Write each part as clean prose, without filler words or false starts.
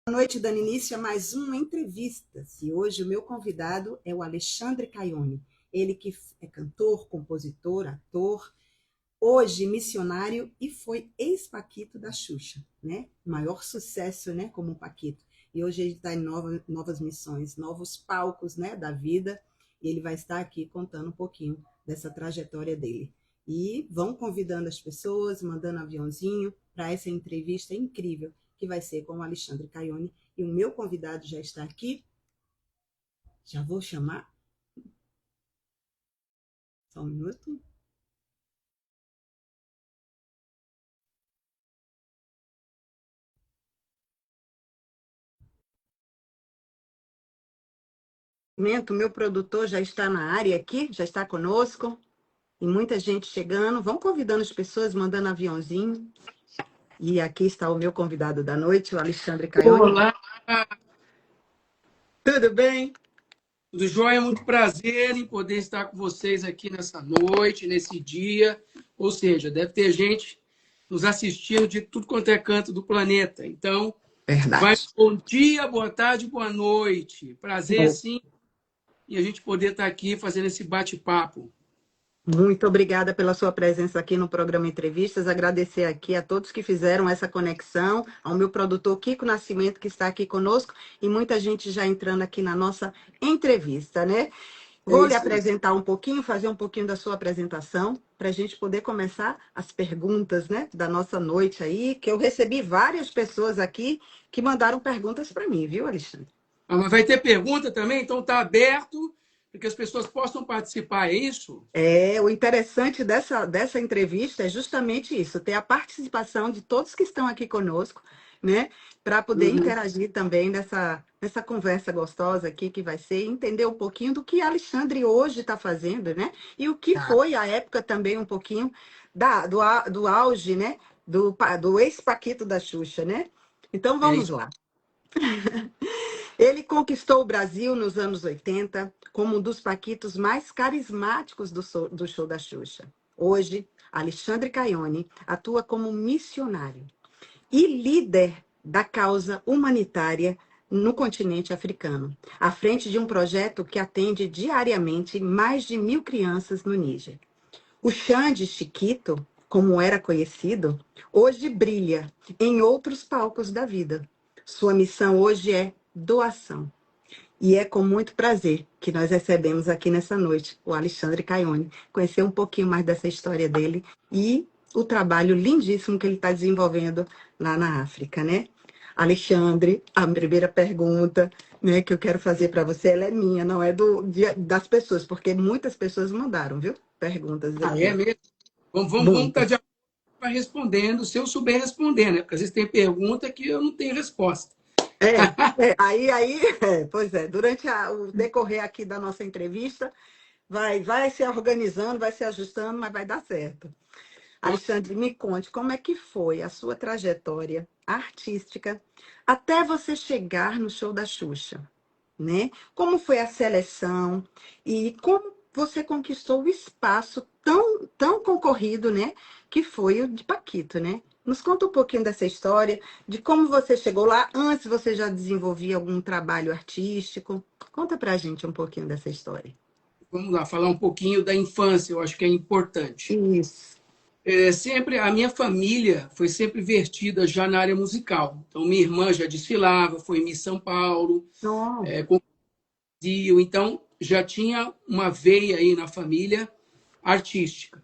Boa noite, dando início a mais uma entrevista. E hoje o meu convidado é o Alexandre Caione. Ele que é cantor, compositor, ator, hoje missionário e foi ex-Paquito da Xuxa, né? O maior sucesso, né, como Paquito. E hoje ele está em novas missões, novos palcos, né, da vida. E ele vai estar aqui contando um pouquinho dessa trajetória dele. E vão convidando as pessoas, mandando aviãozinho para essa entrevista incrível que vai ser com o Alexandre Caione. E o meu convidado já está aqui. Já vou chamar. Só um minuto. O meu produtor já está na área aqui, já está conosco. E muita gente chegando. Vão convidando as pessoas, mandando aviãozinho. E aqui está o meu convidado da noite, o Alexandre Caione. Olá, Tudo bem? tudo jóia? Muito prazer em poder estar com vocês aqui nessa noite, nesse dia. Ou seja, deve ter gente nos assistindo de tudo quanto é canto do planeta. Então, Verdade. bom dia, boa tarde, boa noite. Prazer, sim, em a gente poder estar aqui fazendo esse bate-papo. Muito obrigada pela sua presença aqui no programa Entrevistas. Agradecer aqui a todos que fizeram essa conexão, ao meu produtor Kiko Nascimento, que está aqui conosco, e muita gente já entrando aqui na nossa entrevista, né? É Vou lhe isso aí. apresentar um pouquinho, fazer um pouquinho da sua apresentação, para a gente poder começar as perguntas, né, da nossa noite aí, que eu recebi várias pessoas aqui que mandaram perguntas para mim, viu, Alexandre? Mas vai ter pergunta também, então está aberto para que as pessoas possam participar, é isso? O interessante dessa entrevista é justamente isso, ter a participação de todos que estão aqui conosco, né? Para poder Uhum. interagir também nessa conversa gostosa aqui que vai ser, entender um pouquinho do que Alexandre hoje está fazendo, né? E o que Tá. foi a época também um pouquinho do auge, né? Do ex-Paquito da Xuxa, né? Então É vamos isso. lá. Ele conquistou o Brasil nos anos 80 como um dos paquitos mais carismáticos do show da Xuxa. Hoje, Alexandre Caione atua como missionário e líder da causa humanitária no continente africano, à frente de um projeto que atende diariamente mais de 1.000 crianças no Níger. O Xande Chiquito, como era conhecido, hoje brilha em outros palcos da vida. Sua missão hoje é doação. E é com muito prazer que nós recebemos aqui nessa noite o Alexandre Caione, conhecer um pouquinho mais dessa história dele e o trabalho lindíssimo que ele está desenvolvendo lá na África, né? Alexandre, a primeira pergunta, né, que eu quero fazer para você, ela é minha, não é das pessoas, porque muitas pessoas mandaram, viu? Perguntas Ah, é aqui. mesmo? Vamos estar de Muitas. acordo para respondendo, se eu souber responder, né? Porque às vezes tem pergunta que eu não tenho resposta. Pois é, durante o decorrer aqui da nossa entrevista, vai se organizando, vai se ajustando, mas vai dar certo. Alexandre, me conte como é que foi a sua trajetória artística até você chegar no show da Xuxa, né? Como foi a seleção e como você conquistou o espaço tão concorrido, né? Que foi o de Paquito, né? Nos conta um pouquinho dessa história, de como você chegou lá. Antes você já desenvolvia algum trabalho artístico? Conta pra gente um pouquinho dessa história. Vamos lá, falar um pouquinho da infância, eu acho que é importante. Isso. Sempre a minha família foi sempre vertida já na área musical. Então, minha irmã já desfilava, foi Miss São Paulo, Não. Rio, então já tinha uma veia aí na família artística.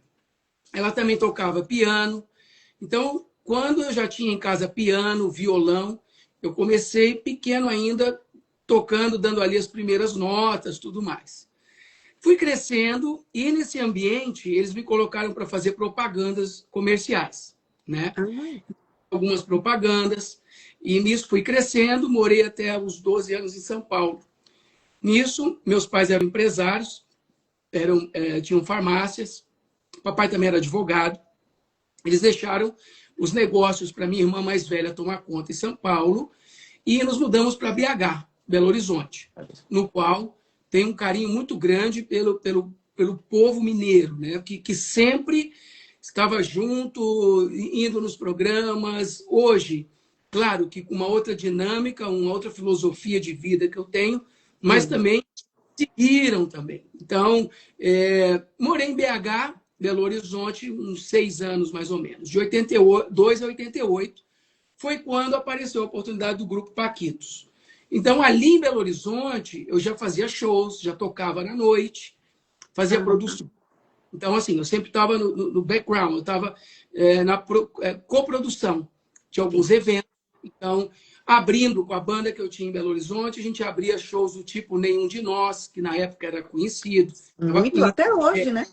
Ela também tocava piano. Então, quando eu já tinha em casa piano, violão, eu comecei pequeno ainda, tocando, dando ali as primeiras notas, tudo mais. Fui crescendo e nesse ambiente eles me colocaram para fazer propagandas comerciais, né? Ah, Algumas propagandas e nisso fui crescendo, morei até os 12 anos em São Paulo. Nisso, meus pais eram empresários, tinham farmácias, papai também era advogado. Eles deixaram os negócios para minha irmã mais velha tomar conta em São Paulo e nos mudamos para BH, Belo Horizonte, no qual tem um carinho muito grande pelo povo mineiro, né? que sempre estava junto, indo nos programas. Hoje, claro que com uma outra dinâmica, uma outra filosofia de vida que eu tenho, mas Sim. também seguiram também. Então, morei em BH, Belo Horizonte, uns 6 anos mais ou menos. De 82 a 88 foi quando apareceu a oportunidade do Grupo Paquitos. Então, ali em Belo Horizonte, eu já fazia shows, já tocava na noite, fazia Ah, produção. Então, assim, eu sempre estava no background, eu estava na coprodução de alguns sim. eventos. Então, abrindo com a banda que eu tinha em Belo Horizonte, a gente abria shows do tipo Nenhum de Nós, que na época era conhecido. Estava Muito, conhecido, até hoje, né?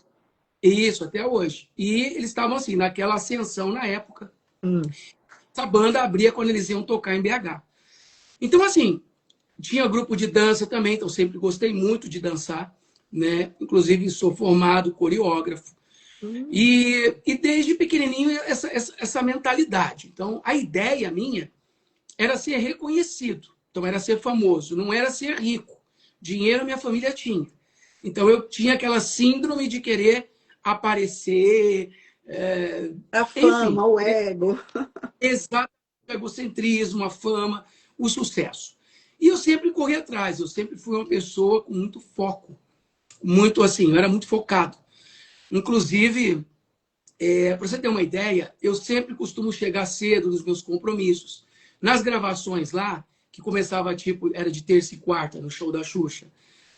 isso, até hoje. E eles estavam, assim, naquela ascensão na época. Hum. Essa banda abria quando eles iam tocar em BH. Então, assim, tinha grupo de dança também, então sempre gostei muito de dançar, né? Inclusive, sou formado coreógrafo. Hum. E desde pequenininho, essa mentalidade. Então, a ideia minha era ser reconhecido. Então, era ser famoso, não era ser rico. Dinheiro minha família tinha. Então, eu tinha aquela síndrome de querer aparecer, A enfim, fama, o ego. exatamente o egocentrismo, a fama, o sucesso. E eu sempre corri atrás, eu sempre fui uma pessoa com muito foco, muito assim, eu era muito focado. Inclusive, para você ter uma ideia, eu sempre costumo chegar cedo nos meus compromissos. Nas gravações lá, que começava tipo, era de terça e quarta, no show da Xuxa,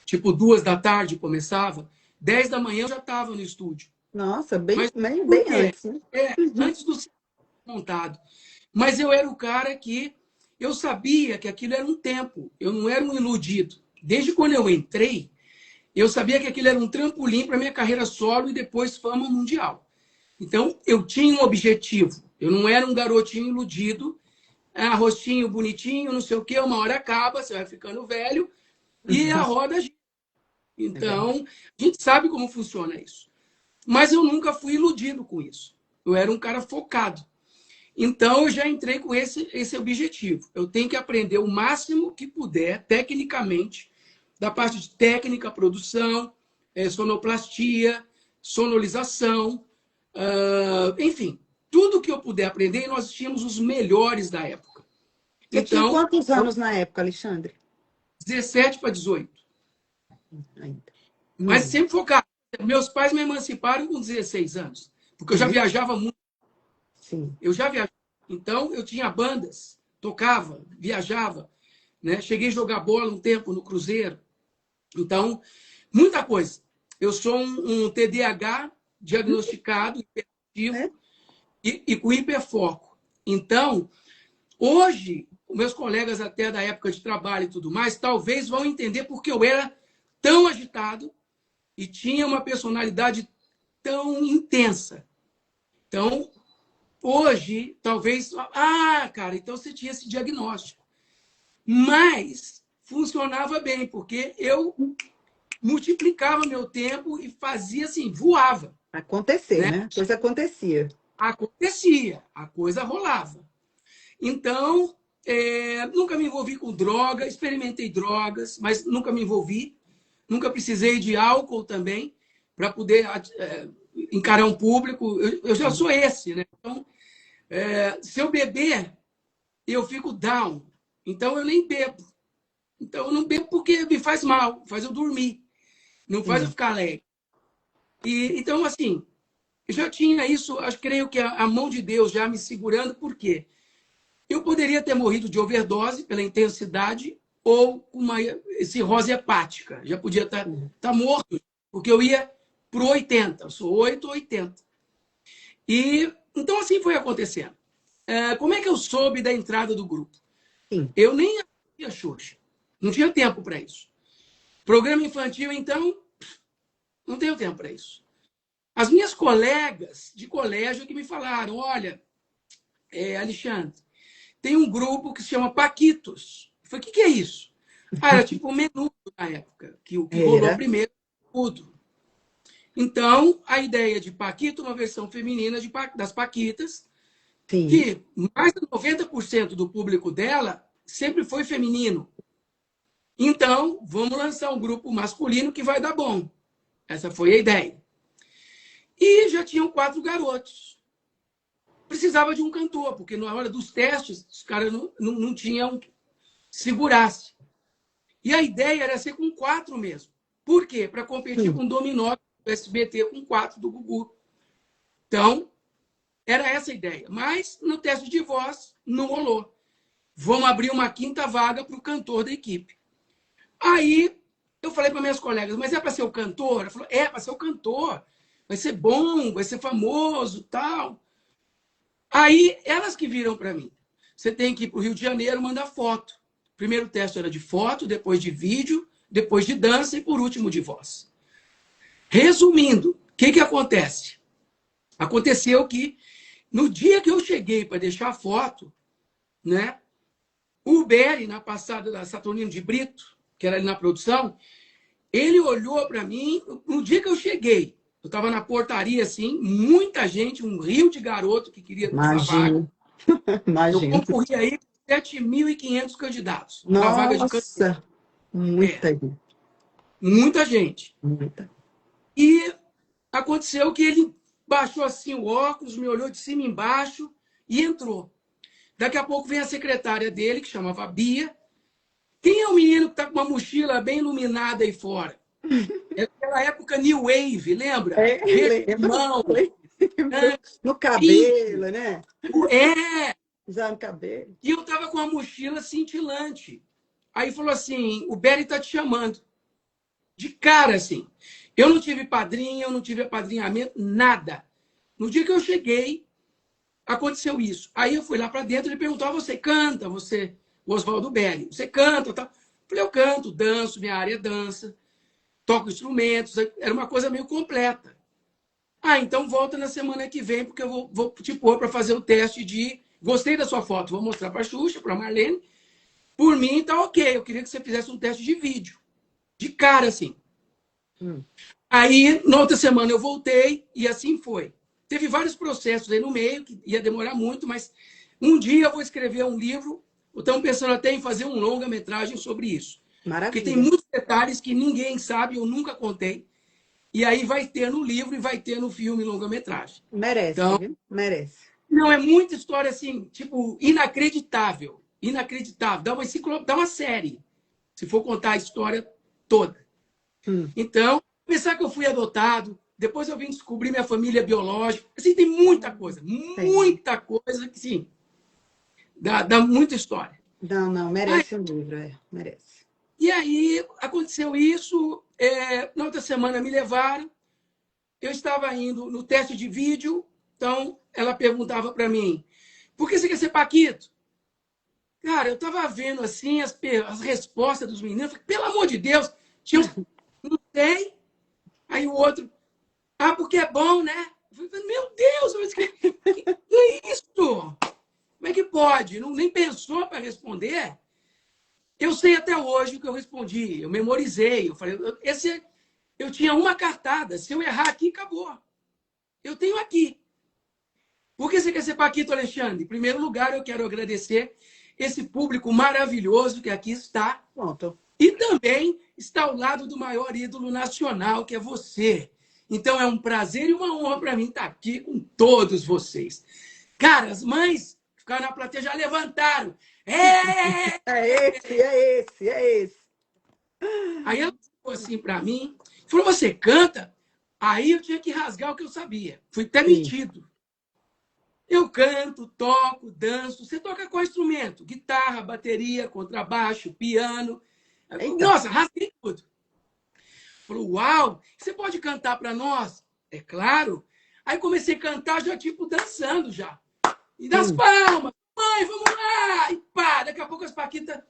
tipo 2 da tarde começava, 10 da manhã eu já estava no estúdio. Nossa, Mas por bem quê? antes, né? Antes do ser montado. Mas eu era o cara que eu sabia que aquilo era um tempo, eu não era um iludido. Desde quando eu entrei, eu sabia que aquilo era um trampolim para minha carreira solo e depois fama mundial. Então, eu tinha um objetivo. Eu não era um garotinho iludido, rostinho bonitinho, não sei o quê, uma hora acaba, você vai ficando velho e a roda gira. É verdade. Então, a gente sabe como funciona isso. Mas eu nunca fui iludido com isso. Eu era um cara focado. Então, eu já entrei com esse objetivo. Eu tenho que aprender o máximo que puder, tecnicamente, da parte de técnica, produção, sonoplastia, sonorização, enfim, tudo que eu puder aprender, e nós tínhamos os melhores da época. Você tinha Então, quantos anos na época, Alexandre? 17 para 18. Ainda. Mas Hum. sempre focado. Meus pais me emanciparam com 16 anos, porque eu já Vixe, viajava muito. sim. Eu já viajava. Então, eu tinha bandas, tocava, viajava, né? Cheguei a jogar bola um tempo no Cruzeiro. Então, muita coisa. Eu sou um TDAH diagnosticado, É? hiperativo e com hiperfoco. Então, hoje, os meus colegas até da época de trabalho e tudo mais, talvez vão entender porque eu era tão agitado e tinha uma personalidade tão intensa. Então, hoje, talvez, cara, então você tinha esse diagnóstico. Mas funcionava bem, porque eu multiplicava meu tempo e fazia assim, voava, Aconteceu, né? né? A coisa acontecia. Acontecia, a coisa rolava. Então, nunca me envolvi com droga, experimentei drogas, mas nunca me envolvi. Nunca precisei de álcool também para poder encarar um público. Eu já Sim. sou esse, né? Então, se eu beber, eu fico down. Então, eu nem bebo. Então, eu não bebo porque me faz mal, faz eu dormir, não faz eu Sim. ficar alegre. Então, assim, eu já tinha isso, acho, creio que a mão de Deus já me segurando, por quê? Eu poderia ter morrido de overdose pela intensidade ou com uma cirrose hepática. Já podia estar morto, porque eu ia para o 80. Eu sou 8 ou 80. E então assim foi acontecendo. Como é que eu soube da entrada do grupo? Sim. Eu nem assistia Xuxa. Não tinha tempo para isso. Programa infantil, então, não tenho tempo para isso. As minhas colegas de colégio que me falaram: olha, Alexandre, tem um grupo que se chama Paquitos. Eu falei, o que é isso? Era tipo um menu na época, que o que rolou Era. primeiro, tudo. Então, a ideia de Paquito, uma versão feminina das Paquitas, Sim. que mais de 90% do público dela sempre foi feminino. Então, vamos lançar um grupo masculino que vai dar bom. Essa foi a ideia. E já tinham 4 garotos. precisava de um cantor, porque na hora dos testes, os caras não tinham segurasse. E a ideia era ser com 4 mesmo. Por quê? Para competir com o Dominó do SBT com 4 do Gugu. Então, era essa a ideia. Mas no teste de voz não rolou. Vamos abrir uma 5ª vaga para o cantor da equipe. Aí eu falei para minhas colegas, mas é para ser o cantor? Ela falou, é para ser o cantor. Vai ser bom, vai ser famoso, tal. Aí elas que viram para mim. Você tem que ir para o Rio de Janeiro mandar foto. O primeiro teste era de foto, depois de vídeo, depois de dança e por último de voz. Resumindo, o que acontece? Aconteceu que no dia que eu cheguei para deixar a foto, né, o Beri, na passada da Saturnino de Brito, que era ali na produção, ele olhou para mim, no dia que eu cheguei, eu estava na portaria, assim, muita gente, um rio de garoto que queria essa vaga. Imagina. Eu concorri aí com 7.500 candidatos. A vaga de candidato. Nossa, muita gente. Muita gente. Muita. E aconteceu que ele baixou assim o óculos, me olhou de cima e embaixo e entrou. Daqui a pouco vem a secretária dele, que chamava Bia. Quem é o menino que está com uma mochila bem iluminada aí fora? É aquela época New Wave, lembra? Lembro. No cabelo, né? É. Já no cabelo. E eu estava com a mochila cintilante. Aí falou assim, o Beri está te chamando. De cara, assim. Eu não tive padrinho, eu não tive apadrinhamento, nada. No dia que eu cheguei, aconteceu isso. Aí eu fui lá para dentro e ele perguntou, você canta? Você, o Oswaldo Beri, você canta? Tá? Falei, eu canto, danço, minha área é dança, toco instrumentos, era uma coisa meio completa. Ah, então volta na semana que vem, porque eu vou te pôr para fazer o teste de... Gostei da sua foto, vou mostrar para a Xuxa, para a Marlene. Por mim, tá ok. Eu queria que você fizesse um teste de vídeo. De cara, assim. Aí, na outra semana, eu voltei e assim foi. Teve vários processos aí no meio, que ia demorar muito, mas um dia eu vou escrever um livro. Estamos pensando até em fazer um longa-metragem sobre isso. Maravilha. Porque tem muitos detalhes que ninguém sabe, eu nunca contei. E aí vai ter no livro e vai ter no filme longa-metragem. Merece, então, viu? Merece. Não, é muita história, assim, tipo, inacreditável. Inacreditável. Dá uma série, se for contar a história toda. Então, pensar que eu fui adotado, depois eu vim descobrir minha família biológica. Assim, tem muita coisa que, sim, dá muita história. Não, merece um livro, merece. E aí, aconteceu isso, na outra semana me levaram, eu estava indo no teste de vídeo, então ela perguntava para mim, por que você quer ser Paquito? Cara, eu estava vendo assim as respostas dos meninos, falei, pelo amor de Deus, não sei. Aí o outro, porque é bom, né? Eu falei, meu Deus, mas que é isso? Como é que pode? Nem pensou para responder? Eu sei até hoje o que eu respondi, eu memorizei, eu falei, eu tinha uma cartada, se eu errar aqui, acabou. Eu tenho aqui. Por que você quer ser Paquito, Alexandre? Em primeiro lugar, eu quero agradecer esse público maravilhoso que aqui está. Pronto. E também está ao lado do maior ídolo nacional, que é você. Então é um prazer e uma honra para mim estar aqui com todos vocês. Cara, as mães que ficaram na plateia já levantaram. É esse. Aí ela falou assim para mim, falou, você canta? Aí eu tinha que rasgar o que eu sabia. Fui até metido. Eu canto, toco, danço. Você toca qual instrumento? Guitarra, bateria, contrabaixo, piano. Eita. Nossa, rasguei tudo. Falou, uau, você pode cantar para nós? É claro. Aí comecei a cantar, já tipo dançando já. E das palmas. Mãe, vamos lá! E pá, daqui a pouco as Paquitas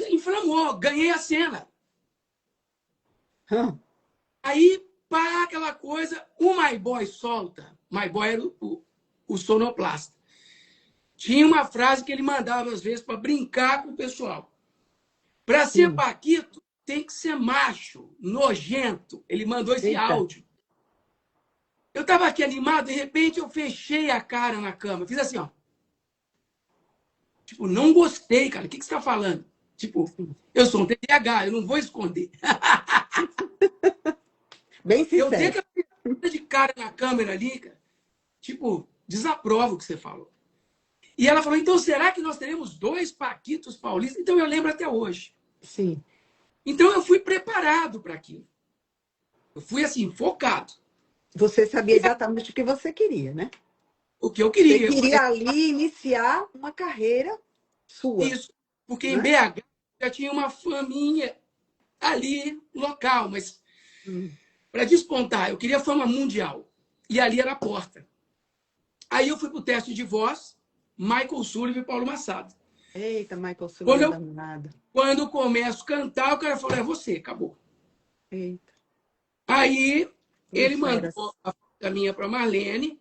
inflamou, ganhei a cena. Aí, pá, aquela coisa, o My Boy solta. My Boy era o sonoplasta. Tinha uma frase que ele mandava às vezes para brincar com o pessoal. Para ser Paquito, tem que ser macho, nojento. Ele mandou esse áudio. Eu estava aqui animado, de repente eu fechei a cara na cama. Fiz assim, ó. Tipo, não gostei, cara. O que você está falando? Tipo, eu sou um TDAH, eu não vou esconder. Bem sincero. Eu dei aquela de cara na câmera ali, cara. Tipo, desaprovo o que você falou. E ela falou, então será que nós teremos 2 Paquitos paulistas? Então eu lembro até hoje. Sim. Então eu fui preparado para aquilo. Eu fui assim, focado. Você sabia exatamente o que você queria, né? O que eu Você queria. queria ali iniciar uma carreira sua, Isso. Porque em né? BH já tinha uma faminha ali local, mas Hum. para despontar, eu queria fama mundial. E ali era a porta. Aí eu fui para o teste de voz, Michael Sullivan e Paulo Massado. Eita, Michael Quando Sullivan eu, danado. quando eu começo a cantar, o cara falou, é você, acabou. Eita, Aí ele duas mandou feras. a minha para Marlene,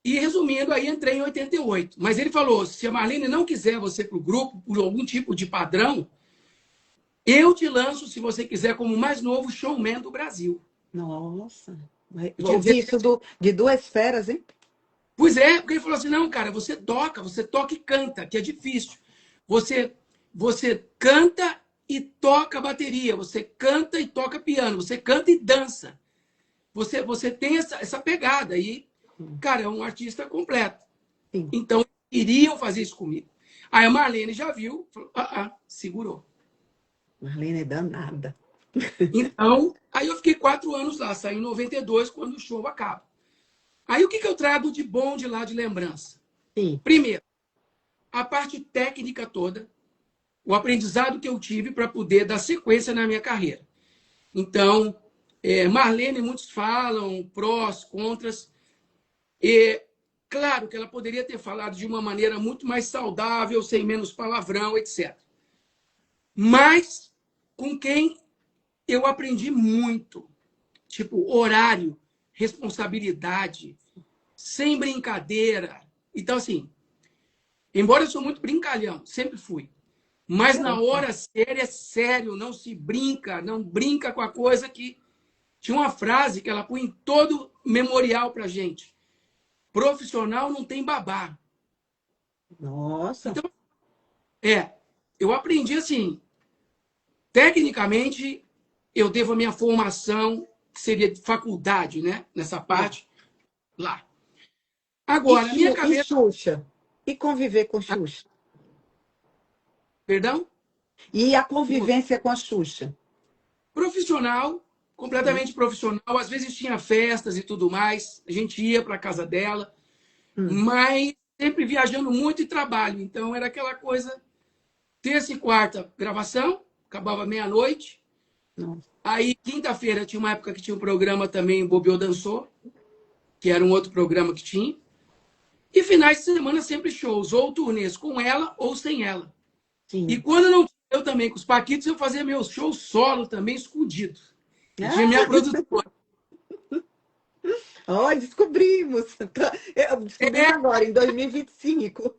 e resumindo, aí entrei em 88. Mas ele falou, se a Marlene não quiser você para o grupo, por algum tipo de padrão, eu te lanço, se você quiser, como o mais novo showman do Brasil. Nossa. Eu tinha Ouvi 17. isso de duas feras, hein? Pois é, porque ele falou assim, não, cara, você toca e canta, que é difícil. Você, você canta e toca bateria, você canta e toca piano, você canta e dança. Você tem essa pegada aí, cara, é um artista completo. Sim. Então, iriam fazer isso comigo. Aí a Marlene já viu, falou, segurou. Marlene é danada. Então, aí eu fiquei 4 anos lá, saí em 92, quando o show acaba. Aí o que eu trago de bom de lá de lembrança? Sim. Primeiro, a parte técnica toda, o aprendizado que eu tive para poder dar sequência na minha carreira. Então, Marlene, muitos falam prós, contras. E claro que ela poderia ter falado de uma maneira muito mais saudável, sem menos palavrão, etc. Mas com quem eu aprendi muito, tipo horário, responsabilidade, sem brincadeira. Então, assim, embora eu sou muito brincalhão, sempre fui. Mas É na ótimo. hora séria, é sério, não se brinca, não brinca com a coisa que... Tinha uma frase que ela põe em todo memorial pra gente. Profissional não tem babá. Nossa. Então, eu aprendi assim, tecnicamente, eu devo a minha formação, que seria de faculdade, né? Nessa É. parte, lá. Agora, a minha E cabeça... Xuxa? E conviver com Xuxa? Perdão? E a convivência com a Xuxa? Profissional, Hum. completamente profissional. Às vezes tinha festas e tudo mais, a gente ia para casa dela, Hum. mas sempre viajando muito e trabalho. Então era aquela coisa, terça e quarta, gravação, acabava meia-noite. Nossa. Aí, quinta-feira, tinha uma época que tinha um programa também, Bobeou Dançou, que era um outro programa que tinha. E finais de semana sempre shows, ou turnês com ela ou sem ela. E Sim. quando não tinha, eu também com os Paquitos, eu fazia meus shows solo também, escondido. Eu tinha minha Ah, produtora. ó, descobrimos. Descobrimos É, agora, em 2025.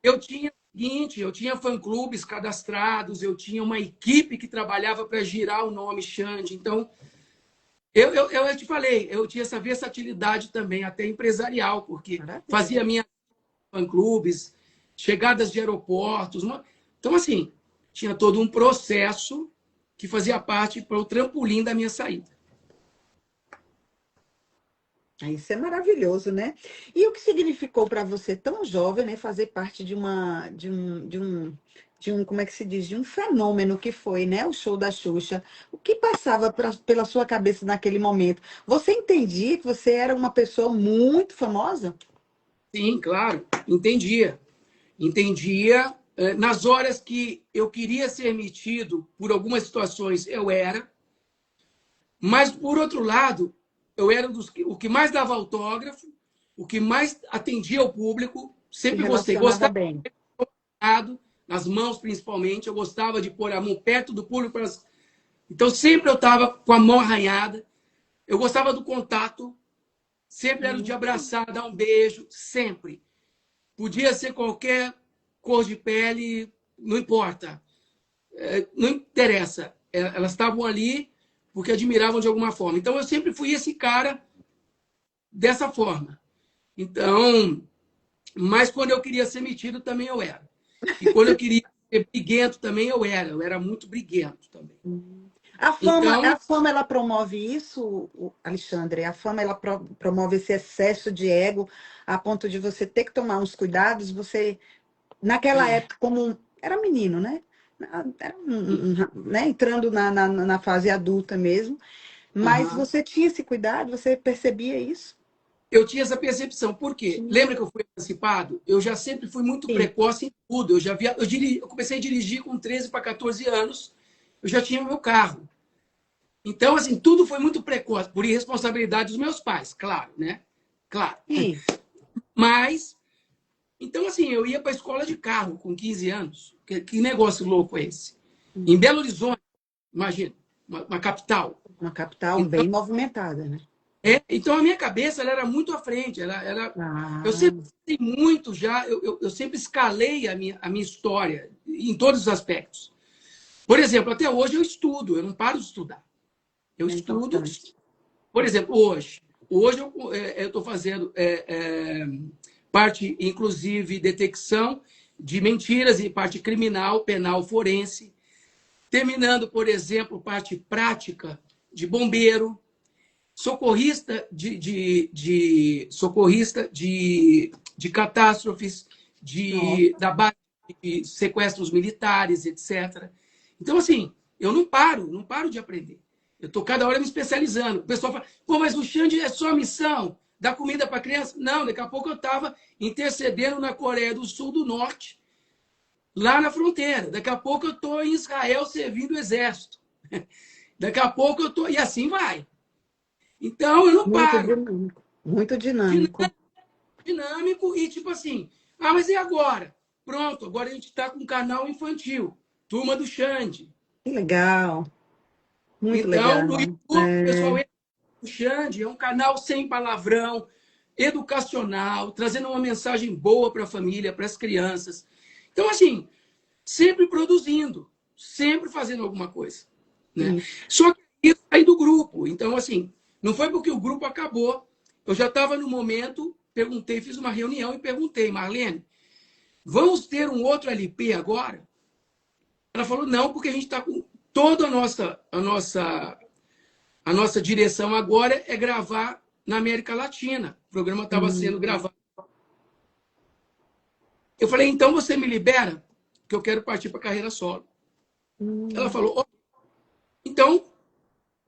eu tinha o seguinte, eu tinha fã-clubes cadastrados, eu tinha uma equipe que trabalhava para girar o nome Xande. Então, eu te falei, eu tinha essa versatilidade também, até empresarial, porque Maravilha. fazia minha fã-clubes, chegadas de aeroportos. Então, assim, tinha todo um processo que fazia parte para o trampolim da minha saída. Isso é maravilhoso, né? E o que significou para você, tão jovem, né, fazer parte como é que se diz, de um fenômeno que foi, né, o show da Xuxa? O que passava pela sua cabeça naquele momento? Você entendia que você era uma pessoa muito famosa? Sim, claro, entendia. Entendia. Nas horas que eu queria ser metido, por algumas situações eu era, mas, por outro lado, eu era o que mais dava autógrafo, o que mais atendia ao público, Se sempre gostei. relacionava Gostava bem. nas mãos, principalmente, eu gostava de pôr a mão perto do público. Então, sempre eu estava com a mão arranhada. Eu gostava do contato, sempre era o de abraçar, dar um beijo, sempre. Podia ser qualquer cor de pele, não importa. Não interessa. Elas estavam ali porque admiravam de alguma forma. Então, eu sempre fui esse cara dessa forma. Então, mas quando eu queria ser metido, também eu era. E quando eu queria ser briguento, também eu era. Eu era muito briguento também. Então, A fama, ela promove isso, Alexandre? A fama, ela promove esse excesso de ego a ponto de você ter que tomar uns cuidados. Você, naquela época, como era menino, né? Era né? Entrando na fase adulta mesmo. Mas aham. você tinha esse cuidado? Você percebia isso? Eu tinha essa percepção. Por quê? Sim. Lembra que eu fui emancipado? Eu já sempre fui muito Sim. precoce em tudo. Eu comecei a dirigir com 13 para 14 anos. Eu já tinha meu carro. Então, assim, tudo foi muito precoce, por irresponsabilidade dos meus pais, claro, né? Claro. Sim. Mas, então, assim, eu ia para a escola de carro com 15 anos. Que negócio louco é esse? Em Belo Horizonte, imagina, uma capital. Uma capital Então, bem movimentada, né? então, a minha cabeça ela era muito à frente. Eu Ah, sempre sei muito já, eu sempre escalei a minha história em todos os aspectos. Por exemplo, até hoje eu estudo, eu não paro de estudar. Eu é estudo. importante. Por exemplo, hoje eu estou fazendo parte, inclusive, detecção de mentiras e parte criminal, penal, forense, terminando, por exemplo, parte prática de bombeiro, socorrista socorrista de catástrofes, Nossa, da base de sequestros militares, etc. Então, assim, eu não paro de aprender. Eu estou cada hora me especializando. O pessoal fala, pô, mas o Xande é só a missão, dar comida para criança? Não, daqui a pouco eu estava intercedendo na Coreia do Sul do Norte, lá na fronteira. Daqui a pouco eu estou em Israel servindo o exército. Daqui a pouco eu estou. E assim vai. Então, eu não muito paro. dinâmico. Muito dinâmico. Dinâmico e tipo assim, ah, mas e agora? Pronto, agora a gente está com um canal infantil, Turma do Xande. Que legal. Muito Então, no legal. YouTube, o pessoal entra no Xande, é um canal sem palavrão, educacional, trazendo uma mensagem boa para a família, para as crianças. Então, assim, sempre produzindo, sempre fazendo alguma coisa, né? Isso. Só que eu saí do grupo. Então, assim, não foi porque o grupo acabou. Eu já estava no momento, perguntei, fiz uma reunião e perguntei, Marlene, vamos ter um outro LP agora? Ela falou, não, porque a gente está com toda a nossa direção agora é gravar na América Latina. O programa estava sendo Hum, gravado. Eu falei, então você me libera, que eu quero partir para a carreira solo. Ela hum. falou, oh. Então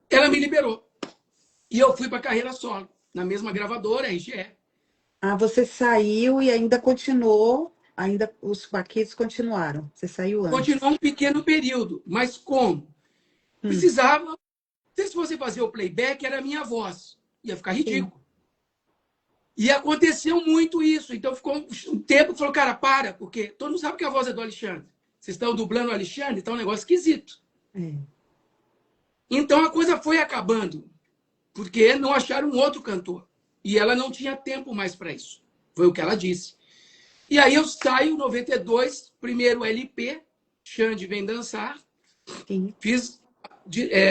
ela me liberou. E eu fui para a carreira solo, na mesma gravadora, a RGE. Ah, você saiu e ainda continuou, ainda os paquitos continuaram. Você saiu Continuou antes. um pequeno período, mas como? Hum, Precisava, se você fazer o playback, era a minha voz. Ia ficar sim. ridículo. E aconteceu muito isso. Então ficou um tempo que falou, cara, para, porque todo mundo sabe que a voz é do Alexandre. Vocês estão dublando o Alexandre, então é um negócio esquisito. É. Então a coisa foi acabando, porque não acharam um outro cantor. E ela não tinha tempo mais para isso. Foi o que ela disse. E aí eu saio em 92, primeiro LP, Xande Vem Dançar. Sim. Fiz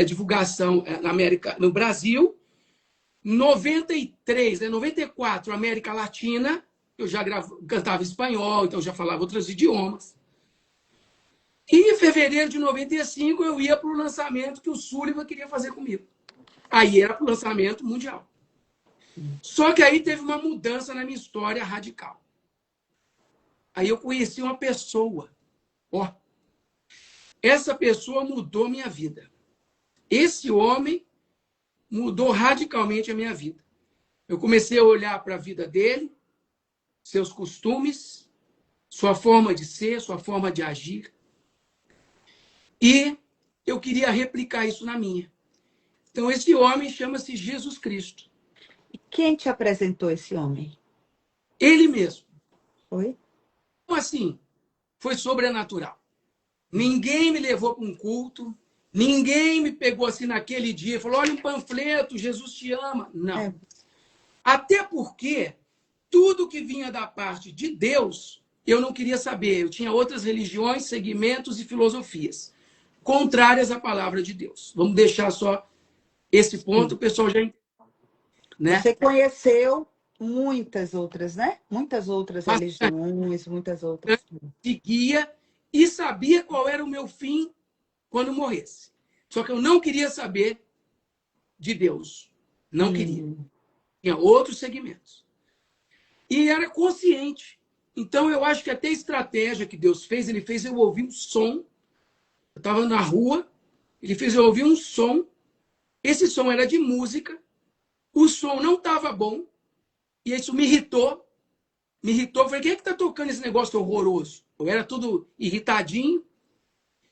divulgação na América, no Brasil. 93, né, 94, América Latina. Eu já cantava espanhol, então já falava outros idiomas. E em fevereiro de 95 eu ia para o lançamento que o Sullivan queria fazer comigo. Aí era para o lançamento mundial. Só que aí teve uma mudança na minha história radical. Aí eu conheci uma pessoa. Ó, essa pessoa mudou minha vida. Esse homem mudou radicalmente a minha vida. Eu comecei a olhar para a vida dele, seus costumes, sua forma de ser, sua forma de agir. E eu queria replicar isso na minha. Então, esse homem chama-se Jesus Cristo. E quem te apresentou esse homem? Ele mesmo. Foi? Como assim? Foi sobrenatural. Ninguém me levou para um culto. Ninguém me pegou assim naquele dia e falou: olha um panfleto, Jesus te ama. Não. É. Até porque tudo que vinha da parte de Deus, eu não queria saber. Eu tinha outras religiões, segmentos e filosofias contrárias à palavra de Deus. Vamos deixar só esse ponto, o Sim. pessoal já entende, né? Você conheceu muitas outras, né? Muitas outras Bastante religiões, muitas outras. seguia e sabia qual era o meu fim quando morresse. Só que eu não queria saber de Deus. Não queria. Hum, Tinha outros segmentos. E era consciente. Então, eu acho que até a estratégia que Deus fez, ele fez eu ouvir um som. Eu estava na rua, ele fez eu ouvir um som. Esse som era de música. O som não estava bom. E isso me irritou. Me irritou. Eu falei, quem é que está tocando esse negócio horroroso? Eu era tudo irritadinho.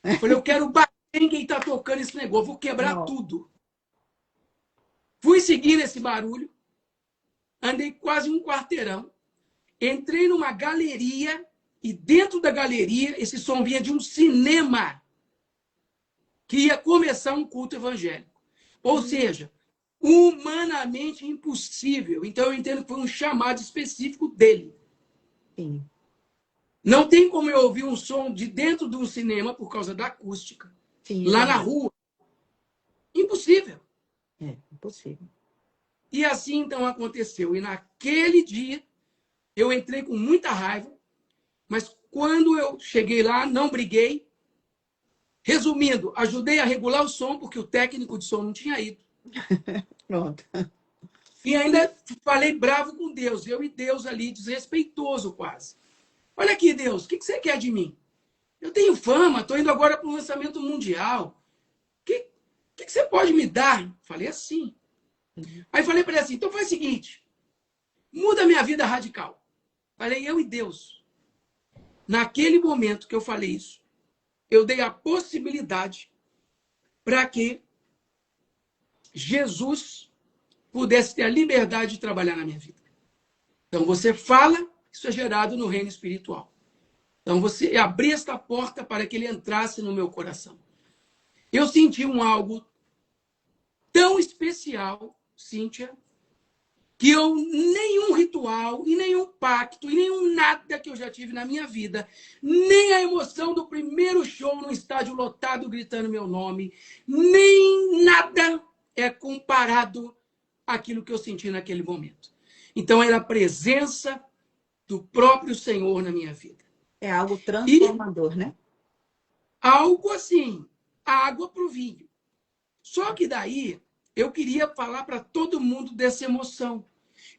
Eu falei, eu quero bater em quem está tocando esse negócio. Vou quebrar não. tudo. Fui seguindo esse barulho. Andei quase um quarteirão. Entrei numa galeria. E dentro da galeria, esse som vinha de um cinema que ia começar um culto evangélico. Ou seja, humanamente impossível. Então, eu entendo que foi um chamado específico dele. Sim, Não tem como eu ouvir um som de dentro de um cinema por causa da acústica, sim, é lá na verdade. rua. Impossível. É, impossível. E assim, então, aconteceu. E naquele dia, eu entrei com muita raiva, mas quando eu cheguei lá, não briguei. Resumindo, ajudei a regular o som, porque o técnico de som não tinha ido. Pronto. E ainda falei bravo com Deus, eu e Deus ali, desrespeitoso quase. Olha aqui, Deus, o que você quer de mim? Eu tenho fama, estou indo agora para o lançamento mundial. O que você pode me dar? Falei assim. Aí falei para ele assim, então faz o seguinte, muda a minha vida radical. Falei, eu e Deus. Naquele momento que eu falei isso, eu dei a possibilidade para que Jesus pudesse ter a liberdade de trabalhar na minha vida. Então você fala, isso é gerado no reino espiritual. Então você abrir esta porta para que ele entrasse no meu coração. Eu senti um algo tão especial, Cíntia, que eu, nenhum ritual, e nenhum pacto, e nenhum nada que eu já tive na minha vida, nem a emoção do primeiro show no estádio lotado gritando meu nome, nem nada é comparado àquilo que eu senti naquele momento. Então era a presença do próprio Senhor na minha vida. É algo E transformador, né? algo assim, água para o vinho. Só que daí eu queria falar para todo mundo dessa emoção.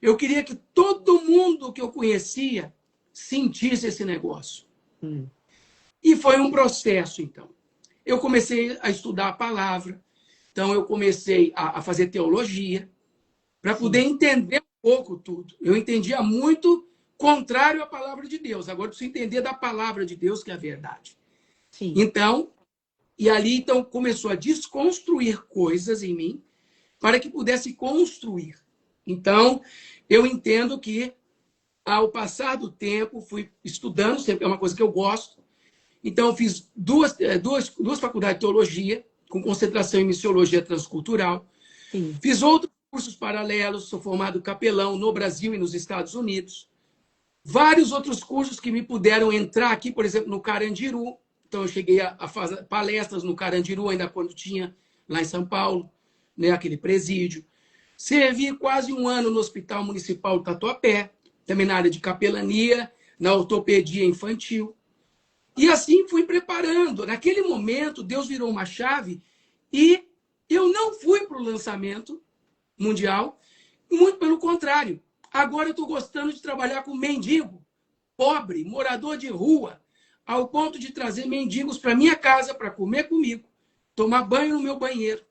Eu queria que todo mundo que eu conhecia sentisse esse negócio. Hum, E foi um processo, então. Eu comecei a estudar a palavra, então eu comecei a fazer teologia, para poder sim, entender um pouco tudo. Eu entendia muito contrário à palavra de Deus. Agora eu preciso entender da palavra de Deus, que é a verdade. sim. Então, e ali então começou a desconstruir coisas em mim para que pudesse construir. Então, eu entendo que ao passar do tempo, fui estudando, sempre é uma coisa que eu gosto. Então, eu fiz duas faculdades de teologia, com concentração em missiologia transcultural. Sim. Fiz outros cursos paralelos, sou formado capelão no Brasil e nos Estados Unidos. Vários outros cursos que me puderam entrar aqui, por exemplo, no Carandiru. Então, eu cheguei a fazer palestras no Carandiru, ainda quando tinha lá em São Paulo, né, aquele presídio. Servi quase um ano no Hospital Municipal do Tatuapé, também na área de capelania, na ortopedia infantil. E assim fui preparando. Naquele momento, Deus virou uma chave e eu não fui para o lançamento mundial, muito pelo contrário. Agora eu estou gostando de trabalhar com mendigo, pobre, morador de rua, ao ponto de trazer mendigos para minha casa para comer comigo, tomar banho no meu banheiro.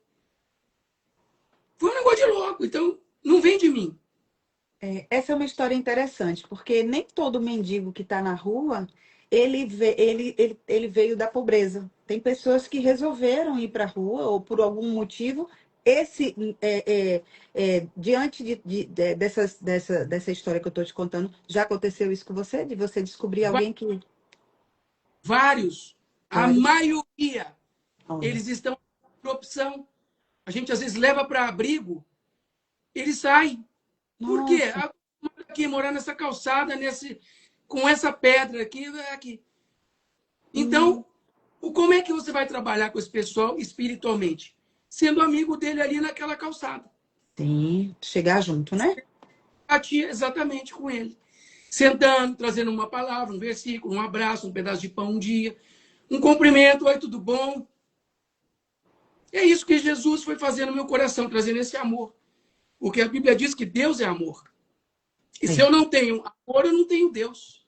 Foi um negócio de louco, então não vem de mim. É, essa é uma história interessante, porque nem todo mendigo que está na rua, ele veio da pobreza. Tem pessoas que resolveram ir para a rua, ou por algum motivo, esse, diante dessa história que eu estou te contando, já aconteceu isso com você? De você descobrir alguém que... Vários, a Vários. maioria, Olha, eles estão por opção. A gente às vezes leva para abrigo, eles saem. Por quê? nossa. Aqui, morar nessa calçada, com essa pedra aqui. Hum, Então, como é que você vai trabalhar com esse pessoal espiritualmente? Sendo amigo dele ali naquela calçada. sim, chegar junto, né? Batia exatamente com ele. Sentando, trazendo uma palavra, um versículo, um abraço, um pedaço de pão um dia, um cumprimento, oi, tudo bom? E é isso que Jesus foi fazendo no meu coração, trazendo esse amor. Porque a Bíblia diz que Deus é amor. E se É. eu não tenho amor, eu não tenho Deus.